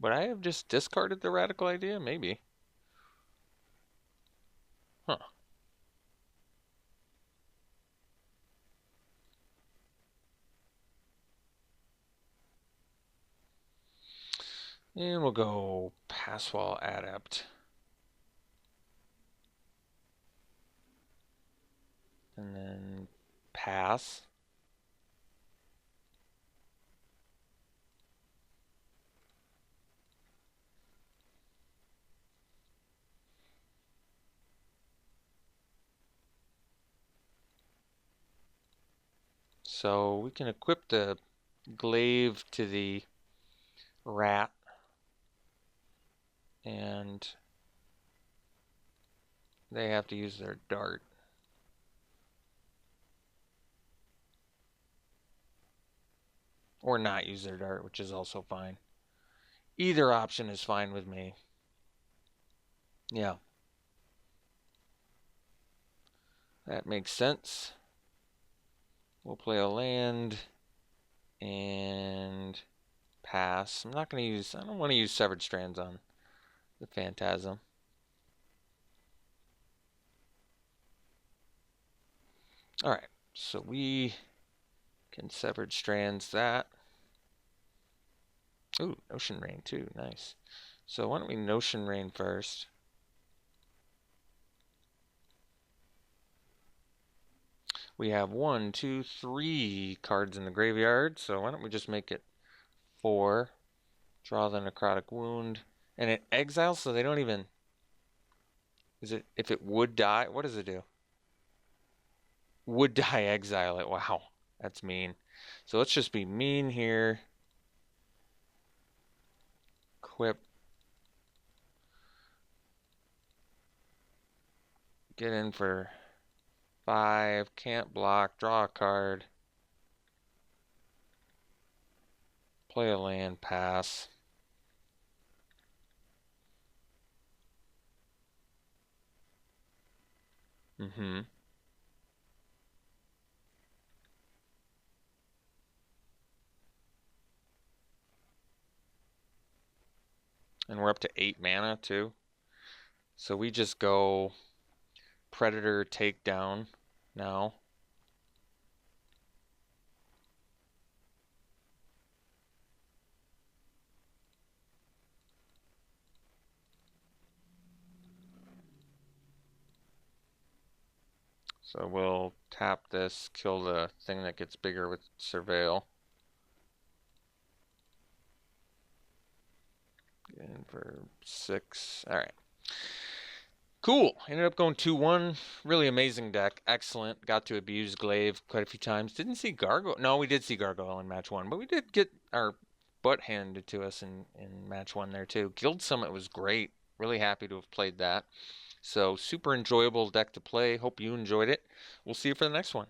Would I have just discarded the radical idea? Maybe. Huh. And we'll go Passwall Adept. And then pass. So we can equip the glaive to the rat, and they have to use their dart. Or not use their dart, which is also fine. Either option is fine with me. Yeah. That makes sense. We'll play a land and pass. I'm not going to use, I don't want to use Severed Strands on the Phantasm. Alright, so we Can Severed Strands that. Ooh, Notion Rain too, nice. So why don't we Notion Rain first? We have 1, 2, 3 cards in the graveyard, so why don't we just make it 4. Draw the Necrotic Wound. And it exiles, so they don't even... Is it... If it would die, what does it do? Would die, exile it. Wow, that's mean. So let's just be mean here. Equip. Get in for 5. Can't block. Draw a card. Play a land. Pass. Mm-hmm. And we're up to 8 mana too. So we just go Predator Takedown now. So we'll tap this, kill the thing that gets bigger with Surveil. Get in for 6. All right. Cool. Ended up going 2-1. Really amazing deck. Excellent. Got to abuse Glaive quite a few times. Didn't see Gargoyle. No, we did see Gargoyle in match 1, but we did get our butt handed to us in match 1 there too. Guild Summit was great. Really happy to have played that. So super enjoyable deck to play. Hope you enjoyed it. We'll see you for the next one.